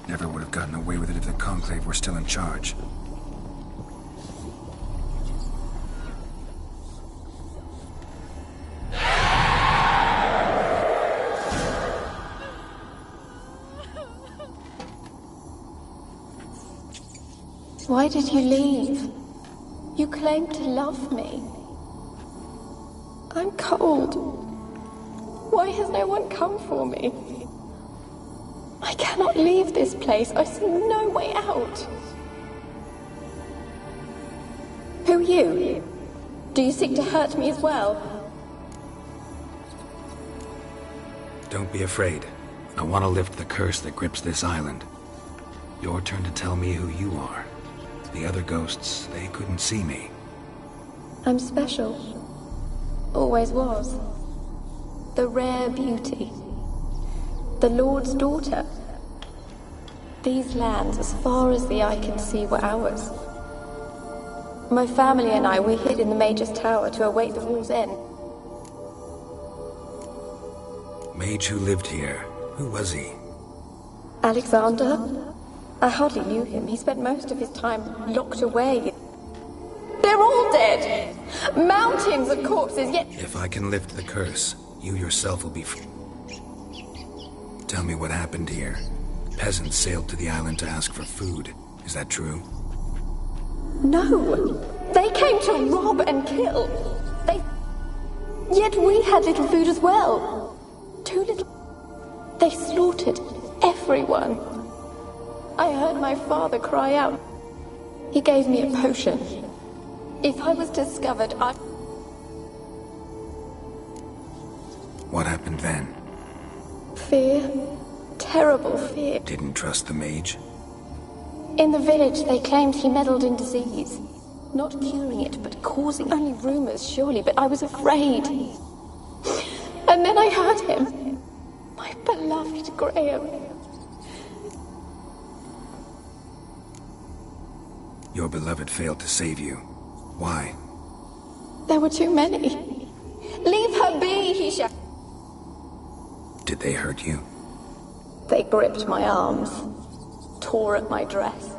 Never would have gotten away with it if the Conclave were still in charge. Why did you leave? You claimed to love me. I'm cold. Why has no one come for me? I cannot leave this place. I see no way out. Who are you? Do you seek to hurt me as well? Don't be afraid. I want to lift the curse that grips this island. Your turn to tell me who you are. The other ghosts, they couldn't see me. I'm special. Always was. The rare beauty. The Lord's daughter. These lands, as far as the eye can see, were ours. My family and I, we hid in the Mage's Tower to await the war's end. Mage who lived here. Who was he? Alexander? I hardly knew him. He spent most of his time locked away. They're all dead! Mountains of corpses, yet... If I can lift the curse, you yourself will be free. Tell me what happened here. Peasants sailed to the island to ask for food. Is that true? No! They came to rob and kill. Yet we had little food as well. Too little. They slaughtered everyone. I heard my father cry out. He gave me a potion. If I was discovered, What happened then? Fear. Terrible fear. Didn't trust the mage? In the village, they claimed he meddled in disease. Not curing it, but causing only rumors, surely, but I was afraid. And then I heard him. My beloved Graham. Your beloved failed to save you. Why? There were too many. Leave her be, he shouted. Did they hurt you? They gripped my arms, tore at my dress.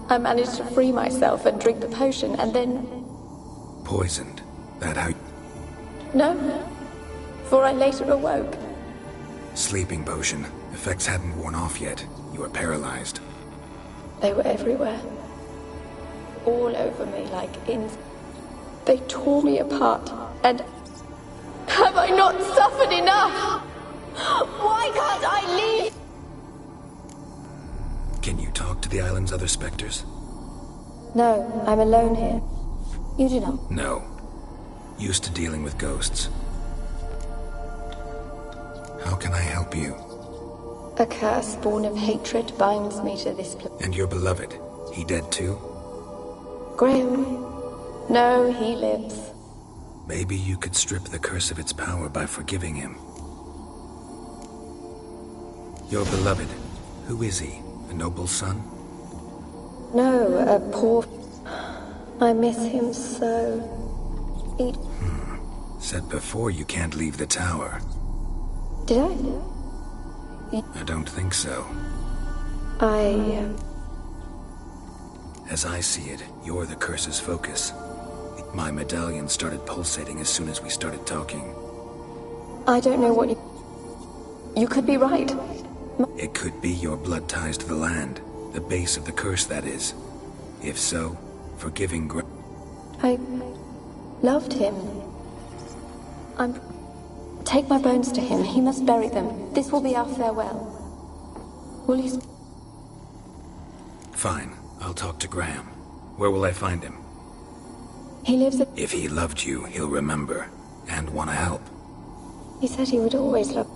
I managed to free myself and drink the potion, and then... Poisoned? That how... No, for I later awoke. Sleeping potion. Effects hadn't worn off yet. You were paralyzed. They were everywhere. All over me like They tore me apart, and... Have I not suffered enough? Why can't I leave? Can you talk to the island's other specters? No, I'm alone here. You do not? No. Used to dealing with ghosts. How can I help you? A curse born of hatred binds me to this place. And your beloved, he dead too? Graham? No, he lives. Maybe you could strip the curse of its power by forgiving him. Your beloved, who is he? A noble son? No, a poor... I miss him so. He... Said before you can't leave the tower. Did I? I don't think so. As I see it, you're the curse's focus. My medallion started pulsating as soon as we started talking. I don't know what you... You could be right. It could be your blood ties to the land. The base of the curse, that is. If so, forgiving I loved him. Take my bones to him. He must bury them. This will be our farewell. Will you... Fine. I'll talk to Graham. Where will I find him? He lives at... If he loved you, he'll remember. And want to help. He said he would always love...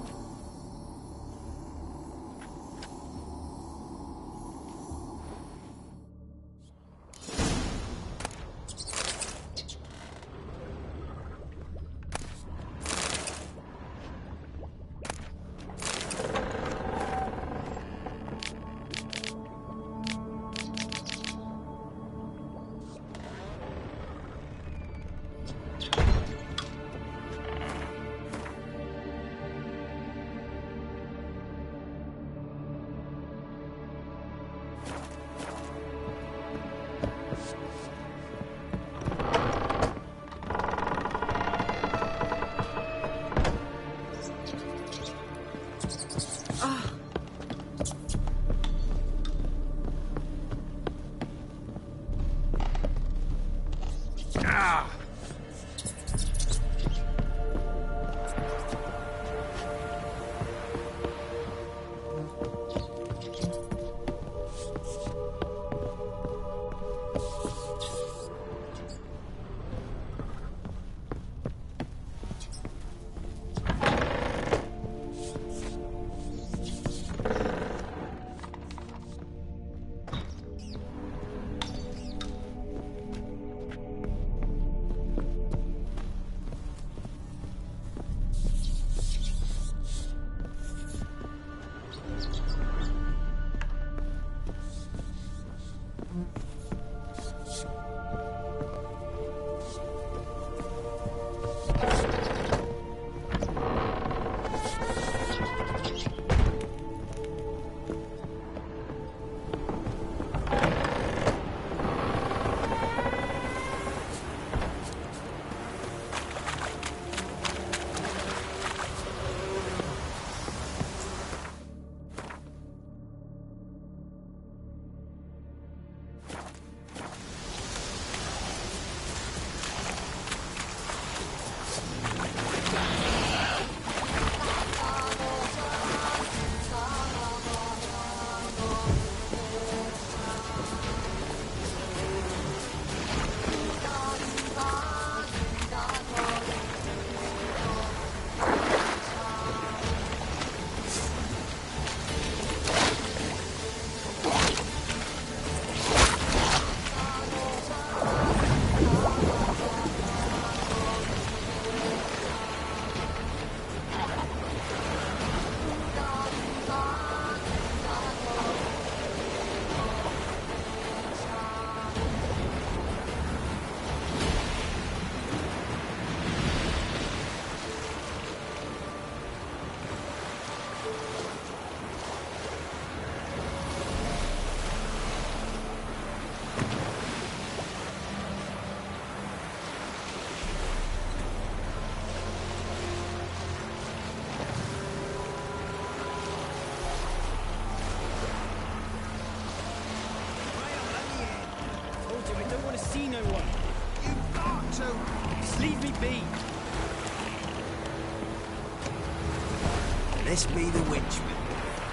This be the witchman,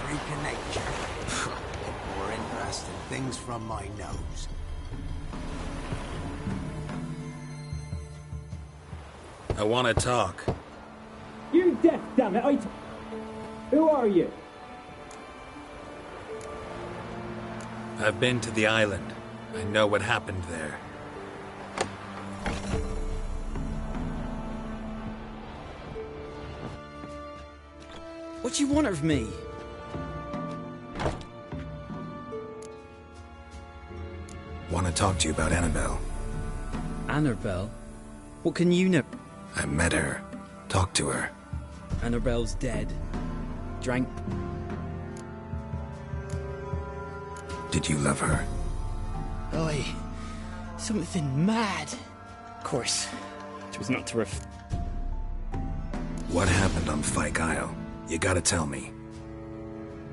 freak of nature. More interesting things from my nose. I want to talk. You're deaf, damn it! Who are you? I've been to the island. I know what happened there. What do you want of me? Want to talk to you about Annabelle. Annabelle? What can you know? I met her. Talked to her. Annabelle's dead. Drank. Did you love her? Oi. Something mad. Of course. It was not to What happened on Fyke Isle? You gotta tell me.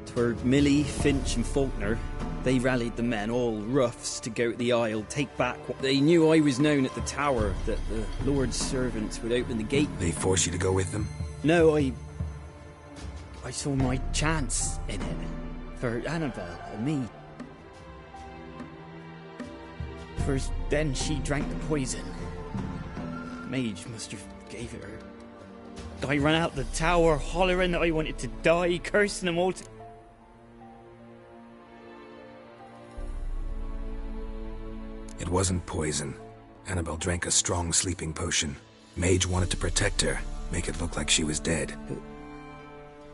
'Twere Millie, Finch and Faulkner. They rallied the men, all roughs, to go to the Isle, take back what they knew I was known at the tower, that the Lord's servants would open the gate. They forced you to go with them? No, I saw my chance in it. For Annabelle and me. First, then she drank the poison. Mage must have gave it her. I ran out the tower, hollering that I wanted to die, cursing them all. It wasn't poison. Annabelle drank a strong sleeping potion. Mage wanted to protect her, make it look like she was dead.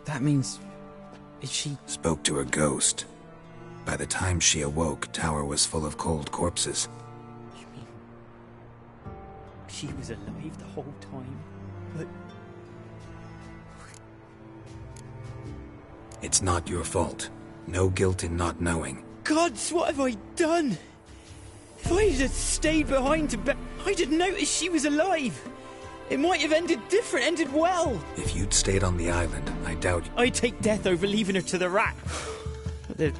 That means... is she... Spoke to a ghost. By the time she awoke, Tower was full of cold corpses. You mean... she was alive the whole time? But... It's not your fault. No guilt in not knowing. Gods, what have I done? If I had stayed behind to I'd have noticed she was alive. It might have ended different, ended well. If you'd stayed on the island, I doubt... I'd take death over leaving her to the rat.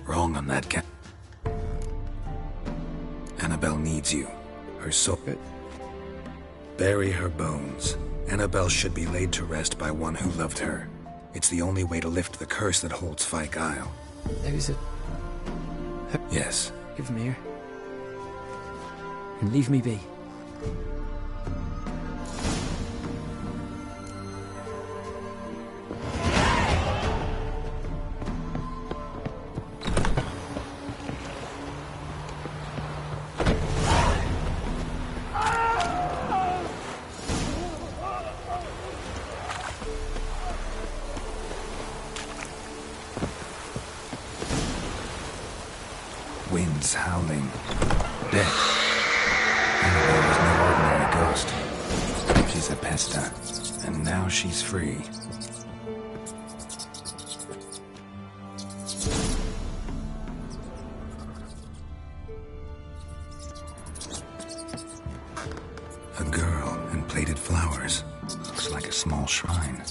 Wrong on that count. Annabelle needs you. Her soul... Bury her bones. Annabelle should be laid to rest by one who loved her. It's the only way to lift the curse that holds Fyke Isle. There's a... Yes. Give me here. And leave me be. Winds howling. Death. Annabelle was no ordinary ghost. She's a pesta, and now she's free. A girl and plated flowers. Looks like a small shrine.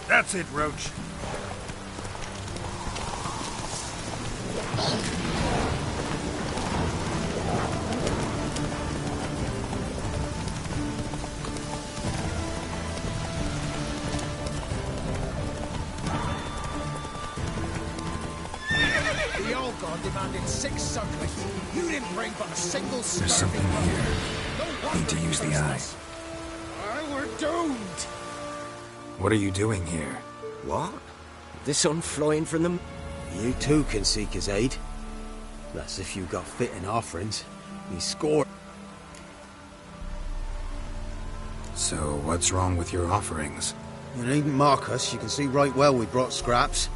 That's it, Roach. The old god demanded 6 circlets. You didn't bring but a single There's something here. Need to use the eye. We're doomed. What are you doing here? What? The sun flying from them? You too can seek his aid. That's if you got fitting offerings. He scored. So, what's wrong with your offerings? You needn't mock us. You can see right well we brought scraps.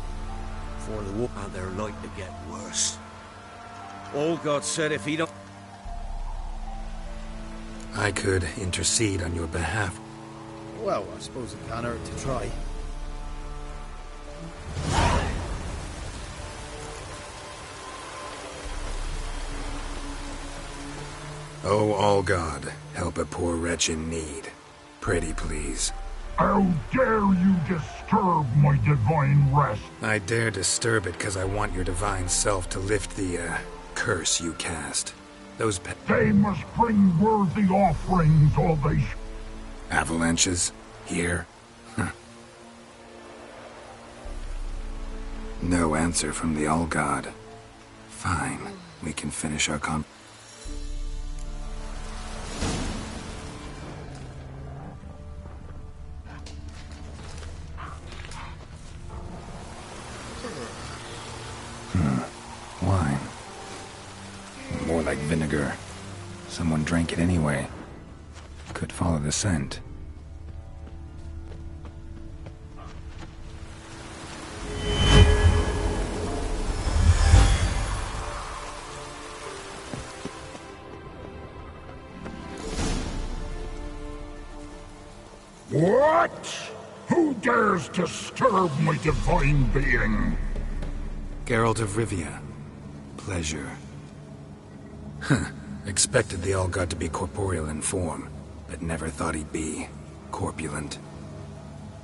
For the war. And they're like to get worse. Old God said if he don't... I could intercede on your behalf. Well, I suppose it can't hurt to try. Oh, all God, help a poor wretch in need. Pretty please. How dare you disturb my divine rest? I dare disturb it because I want your divine self to lift the, curse you cast. Those They must bring worthy offerings, or they Avalanches? Here? Huh. No answer from the All-God. Fine. We can finish our wine. More like vinegar. Someone drank it anyway. Could follow the scent. What? Who dares disturb my divine being? Geralt of Rivia. Pleasure. Huh. Expected the All-God to be corporeal in form, but never thought he'd be corpulent.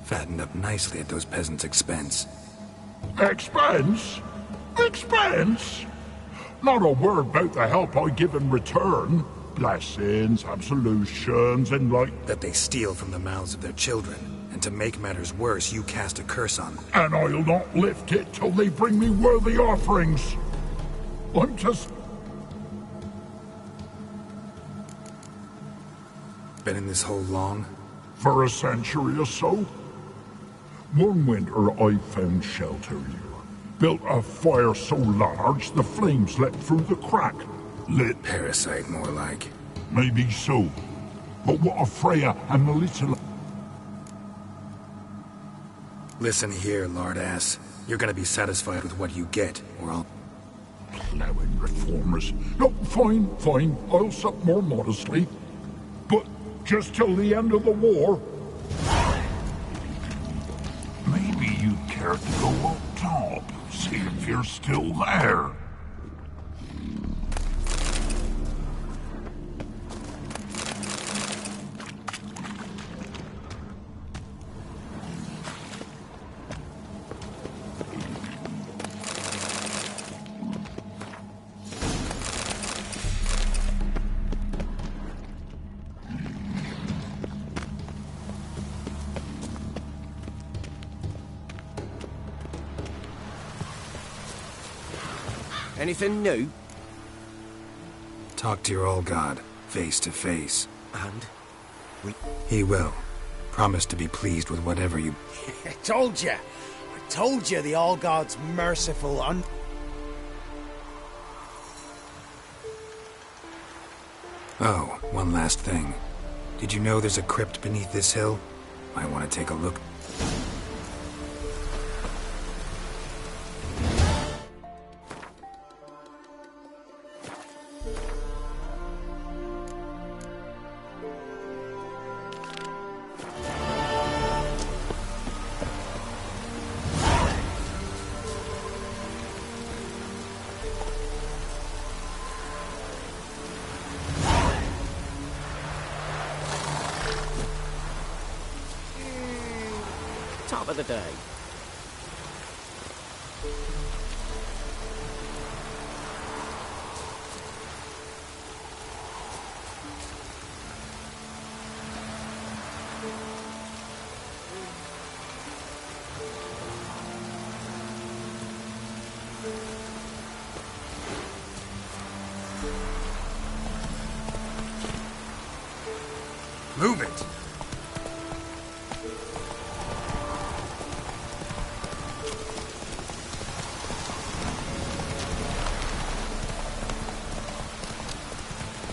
Fattened up nicely at those peasants' expense. Expense? Expense? Not a word about the help I give in return. Blessings, absolutions, and that they steal from the mouths of their children, and to make matters worse, you cast a curse on them. And I'll not lift it till they bring me worthy offerings. I'm just... Been in this hole long? For a century or so. One winter I found shelter here. Built a fire so large the flames leapt through the crack. Lit. Parasite, more like. Maybe so. But what of Freya and the little... Listen here, lard-ass. You're gonna be satisfied with what you get, or I'll... Plowing reformers. No, fine, fine. I'll sup more modestly. But just till the end of the war. Maybe you'd care to go up top. See if you're still there. Anything new? Talk to your All-God, face to face. And? He will. Promise to be pleased with whatever you... I told you the All-God's merciful Oh, one last thing. Did you know there's a crypt beneath this hill? Might want to take a look. top of the day. Move it!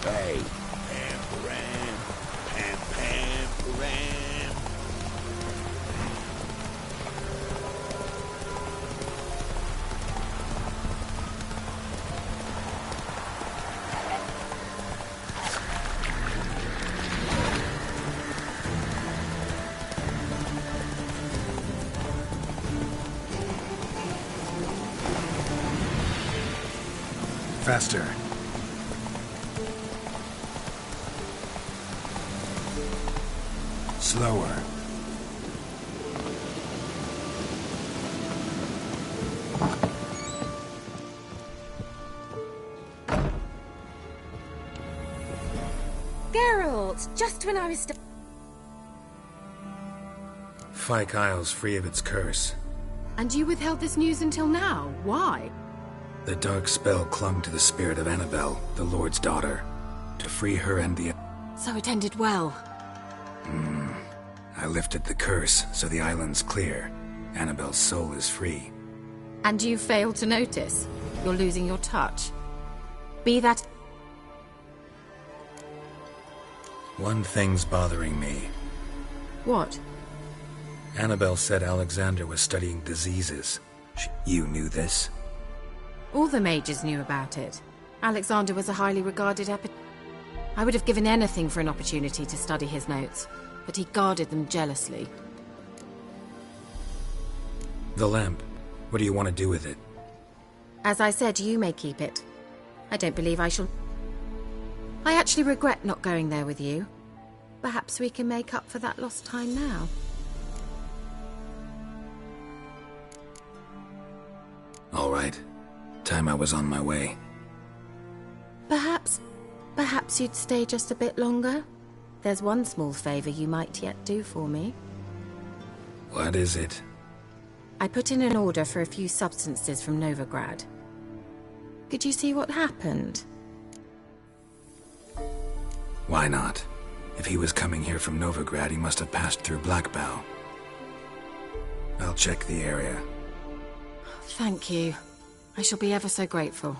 Hey, pam-param, pam-pam-param. Faster. Slower. Geralt, just when I was... Fyke Isle's free of its curse. And you withheld this news until now? Why? The dark spell clung to the spirit of Annabelle, the Lord's daughter. To free her and the... So it ended well. I lifted the curse, so the island's clear. Annabelle's soul is free. And you failed to notice? You're losing your touch. Be that... One thing's bothering me. What? Annabelle said Alexander was studying diseases. You knew this? All the mages knew about it. Alexander was a highly regarded I would have given anything for an opportunity to study his notes, but he guarded them jealously. The lamp. What do you want to do with it? As I said, you may keep it. I don't believe I shall... I actually regret not going there with you. Perhaps we can make up for that lost time now. All right. Time I was on my way. Perhaps you'd stay just a bit longer? There's one small favor you might yet do for me. What is it? I put in an order for a few substances from Novigrad. Could you see what happened? Why not? If he was coming here from Novigrad, he must have passed through Blackbow. I'll check the area. Thank you. I shall be ever so grateful.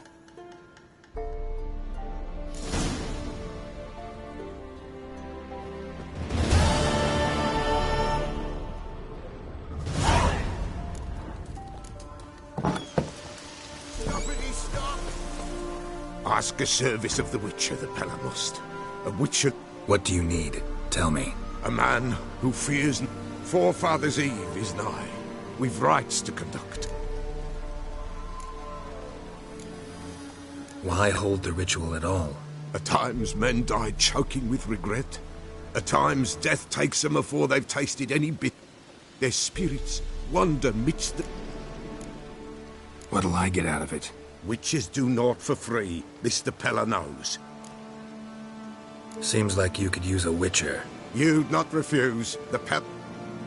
Ask a service of the Witcher, the Pella must. A Witcher... What do you need? Tell me. A man who fears... Forefather's Eve is nigh. We've rites to conduct. Why hold the ritual at all? At times men die choking with regret. At times death takes them before they've tasted any bit. Their spirits wander midst the... What'll I get out of it? Witches do naught for free. This the Pella knows. Seems like you could use a witcher. You'd not refuse. The Pella...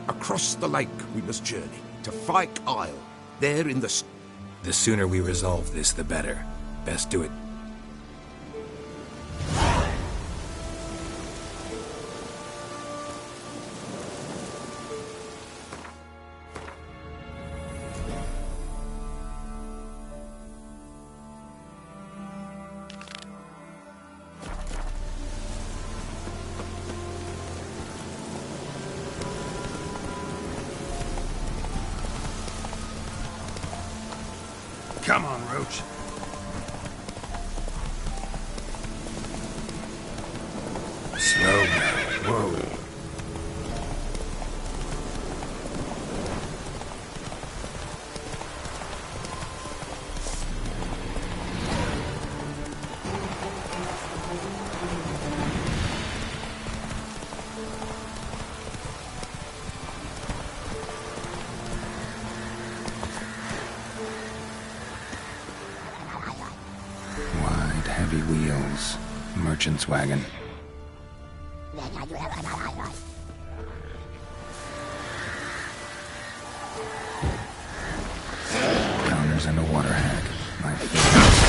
Across the lake we must journey. To Fyke Isle. There in the... The sooner we resolve this, the better. Best do it. Come on, Roach. Slow now. Whoa. Wide, heavy wheels. Merchant's wagon. Counters and a water hag. My favorite.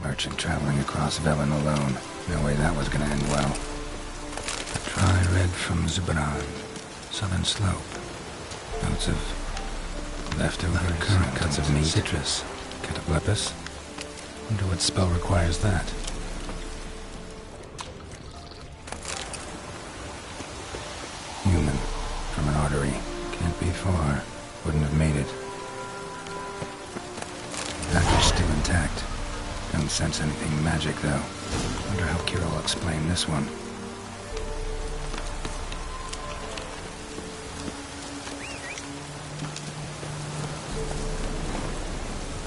Merchant traveling across Velen alone. No way that was gonna end well. Try red from Zubran. Southern slope. Notes of leftover current, cuts of meat, citrus, cataplepis. Wonder what spell requires that. Human. From an artery. Can't be far. Wouldn't have made it. Package still intact. Don't sense anything magic, though. Wonder how Kira will explain this one.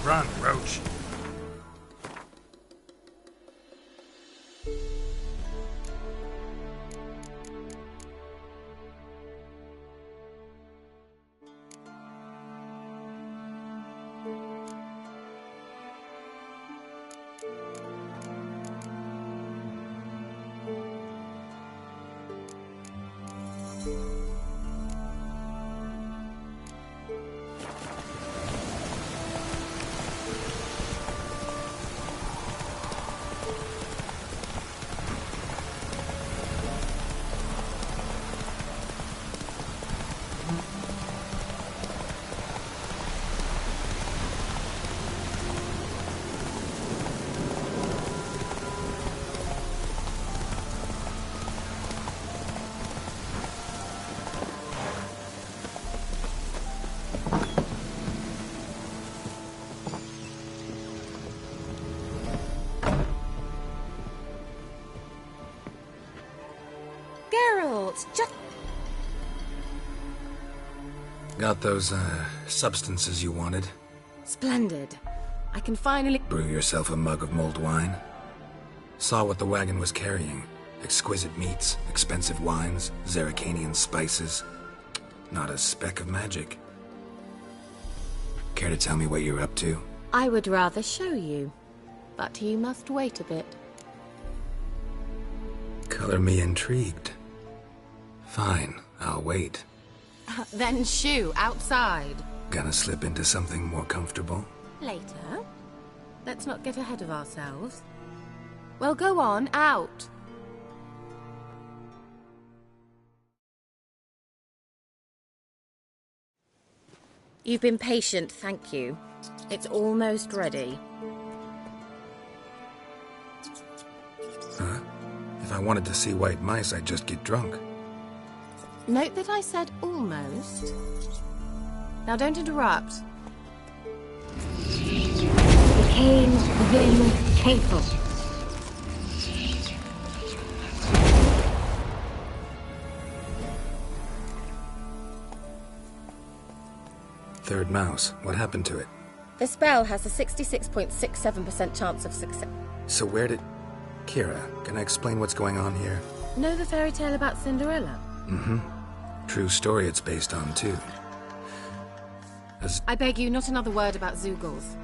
Run, Roach. Just... Got those, substances you wanted? Splendid. I can finally... Brew yourself a mug of mulled wine? Saw what the wagon was carrying. Exquisite meats, expensive wines, Zerrikanian spices. Not a speck of magic. Care to tell me what you're up to? I would rather show you, but you must wait a bit. Color me intrigued. Fine, I'll wait. Then shoo, outside. Gonna slip into something more comfortable? Later. Let's not get ahead of ourselves. Well, go on, out. You've been patient, thank you. It's almost ready. Huh? If I wanted to see white mice, I'd just get drunk. Note that I said almost. Now don't interrupt. Became Vim capable. Third mouse. What happened to it? The spell has a 66.67% chance of success. So where did... Kira, can I explain what's going on here? Know the fairy tale about Cinderella? Mm-hmm. True story it's based on, too. I beg you, not another word about Zoogles.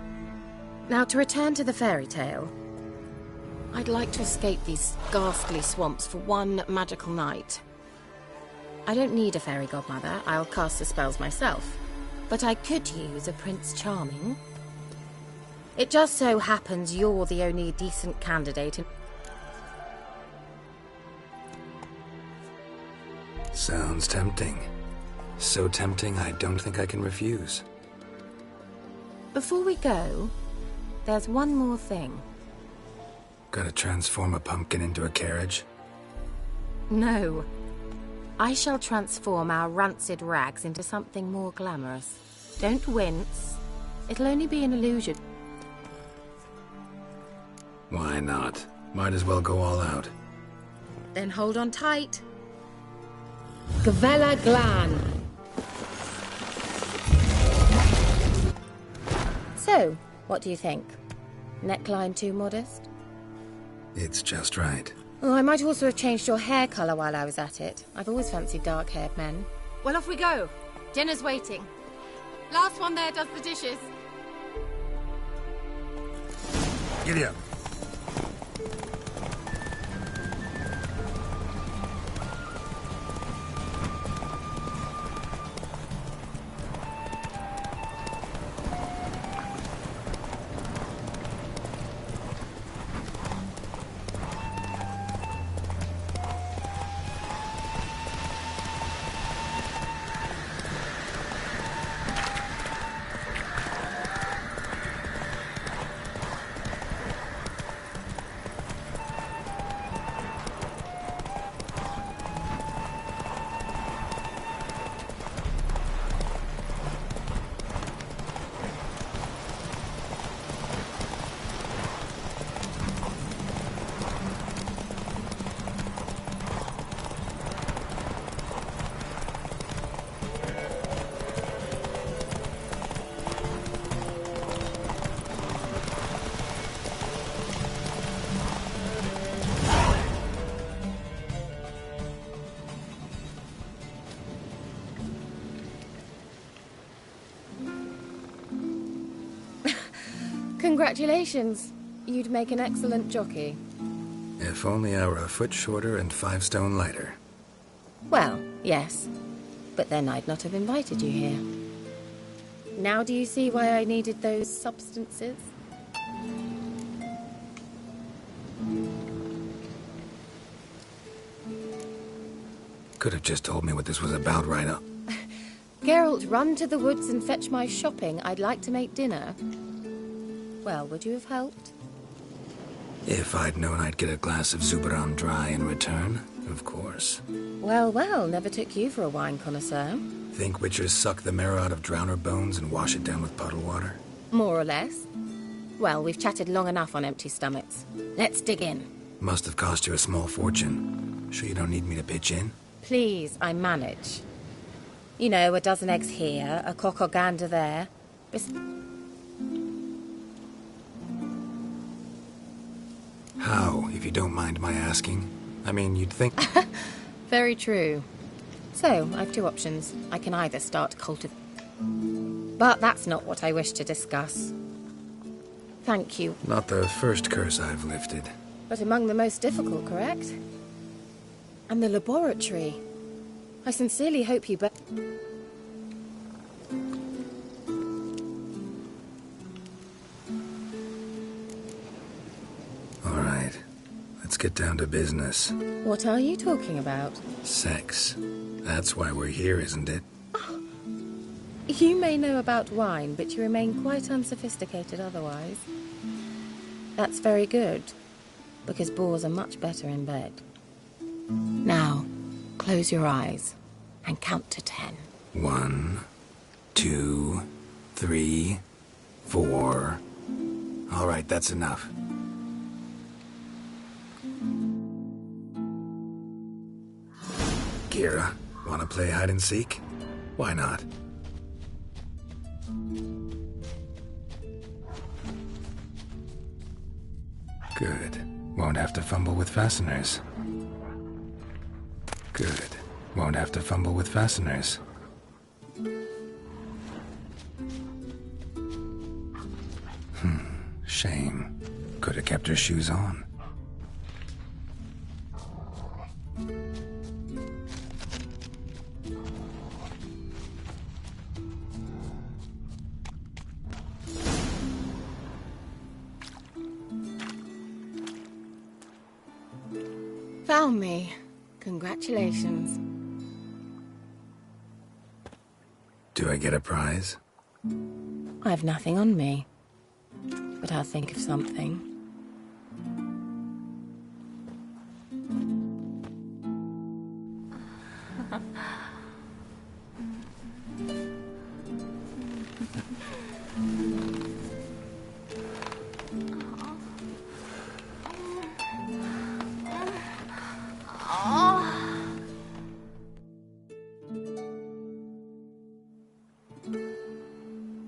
Now, to return to the fairy tale. I'd like to escape these ghastly swamps for one magical night. I don't need a fairy godmother. I'll cast the spells myself. But I could use a Prince Charming. It just so happens you're the only decent candidate in... Sounds tempting. So tempting, I don't think I can refuse. Before we go, there's one more thing. Gotta transform a pumpkin into a carriage? No. I shall transform our rancid rags into something more glamorous. Don't wince. It'll only be an illusion. Why not? Might as well go all out. Then hold on tight. Gavella Glan. So, what do you think? Neckline too modest? It's just right. Oh, I might also have changed your hair colour while I was at it. I've always fancied dark-haired men. Well, off we go. Dinner's waiting. Last one there does the dishes. Giddy up. Congratulations. You'd make an excellent jockey. If only I were a foot shorter and 5 stone lighter. Well, yes. But then I'd not have invited you here. Now do you see why I needed those substances? Could have just told me what this was about right up. Geralt, run to the woods and fetch my shopping. I'd like to make dinner. Well, would you have helped? If I'd known I'd get a glass of Zubaram dry in return, of course. Well, well, never took you for a wine connoisseur. Think witchers suck the marrow out of drowner bones and wash it down with puddle water? More or less. Well, we've chatted long enough on empty stomachs. Let's dig in. Must have cost you a small fortune. Sure you don't need me to pitch in? Please, I manage. You know, a dozen eggs here, a cock or gander there. How, if you don't mind my asking? I mean, you'd think... Very true. So, I've 2 options. I can either start cultivating... But that's not what I wish to discuss. Thank you. Not the first curse I've lifted. But among the most difficult, correct? And the laboratory. I sincerely hope you All right. Let's get down to business. What are you talking about? Sex. That's why we're here, isn't it? Oh. You may know about wine, but you remain quite unsophisticated otherwise. That's very good, because boars are much better in bed. Now, close your eyes and count to 10. 1, 2, 3, 4. All right, that's enough. Kira, wanna play hide and seek? Why not? Good. Won't have to fumble with fasteners. Good. Won't have to fumble with fasteners. Shame. Could have kept her shoes on. Found me. Congratulations. Do I get a prize? I have nothing on me, but I'll think of something.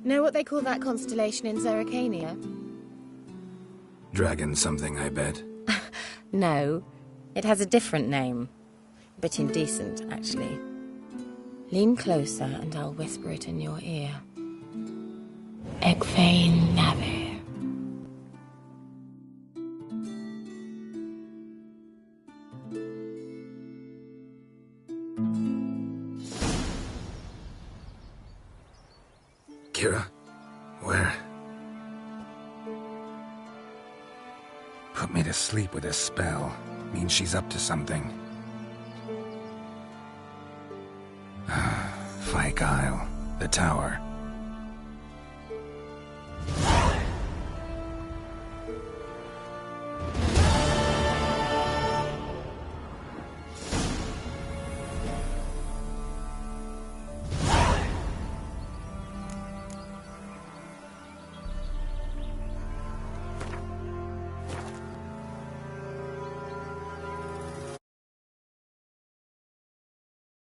Know what they call that constellation in Zerrikania? Dragon something, I bet. No, it has a different name. A bit indecent, actually. Lean closer and I'll whisper it in your ear. Egfain Navir. Kira? Where? Put me to sleep with a spell. Means she's up to something. Fyke Isle. The tower.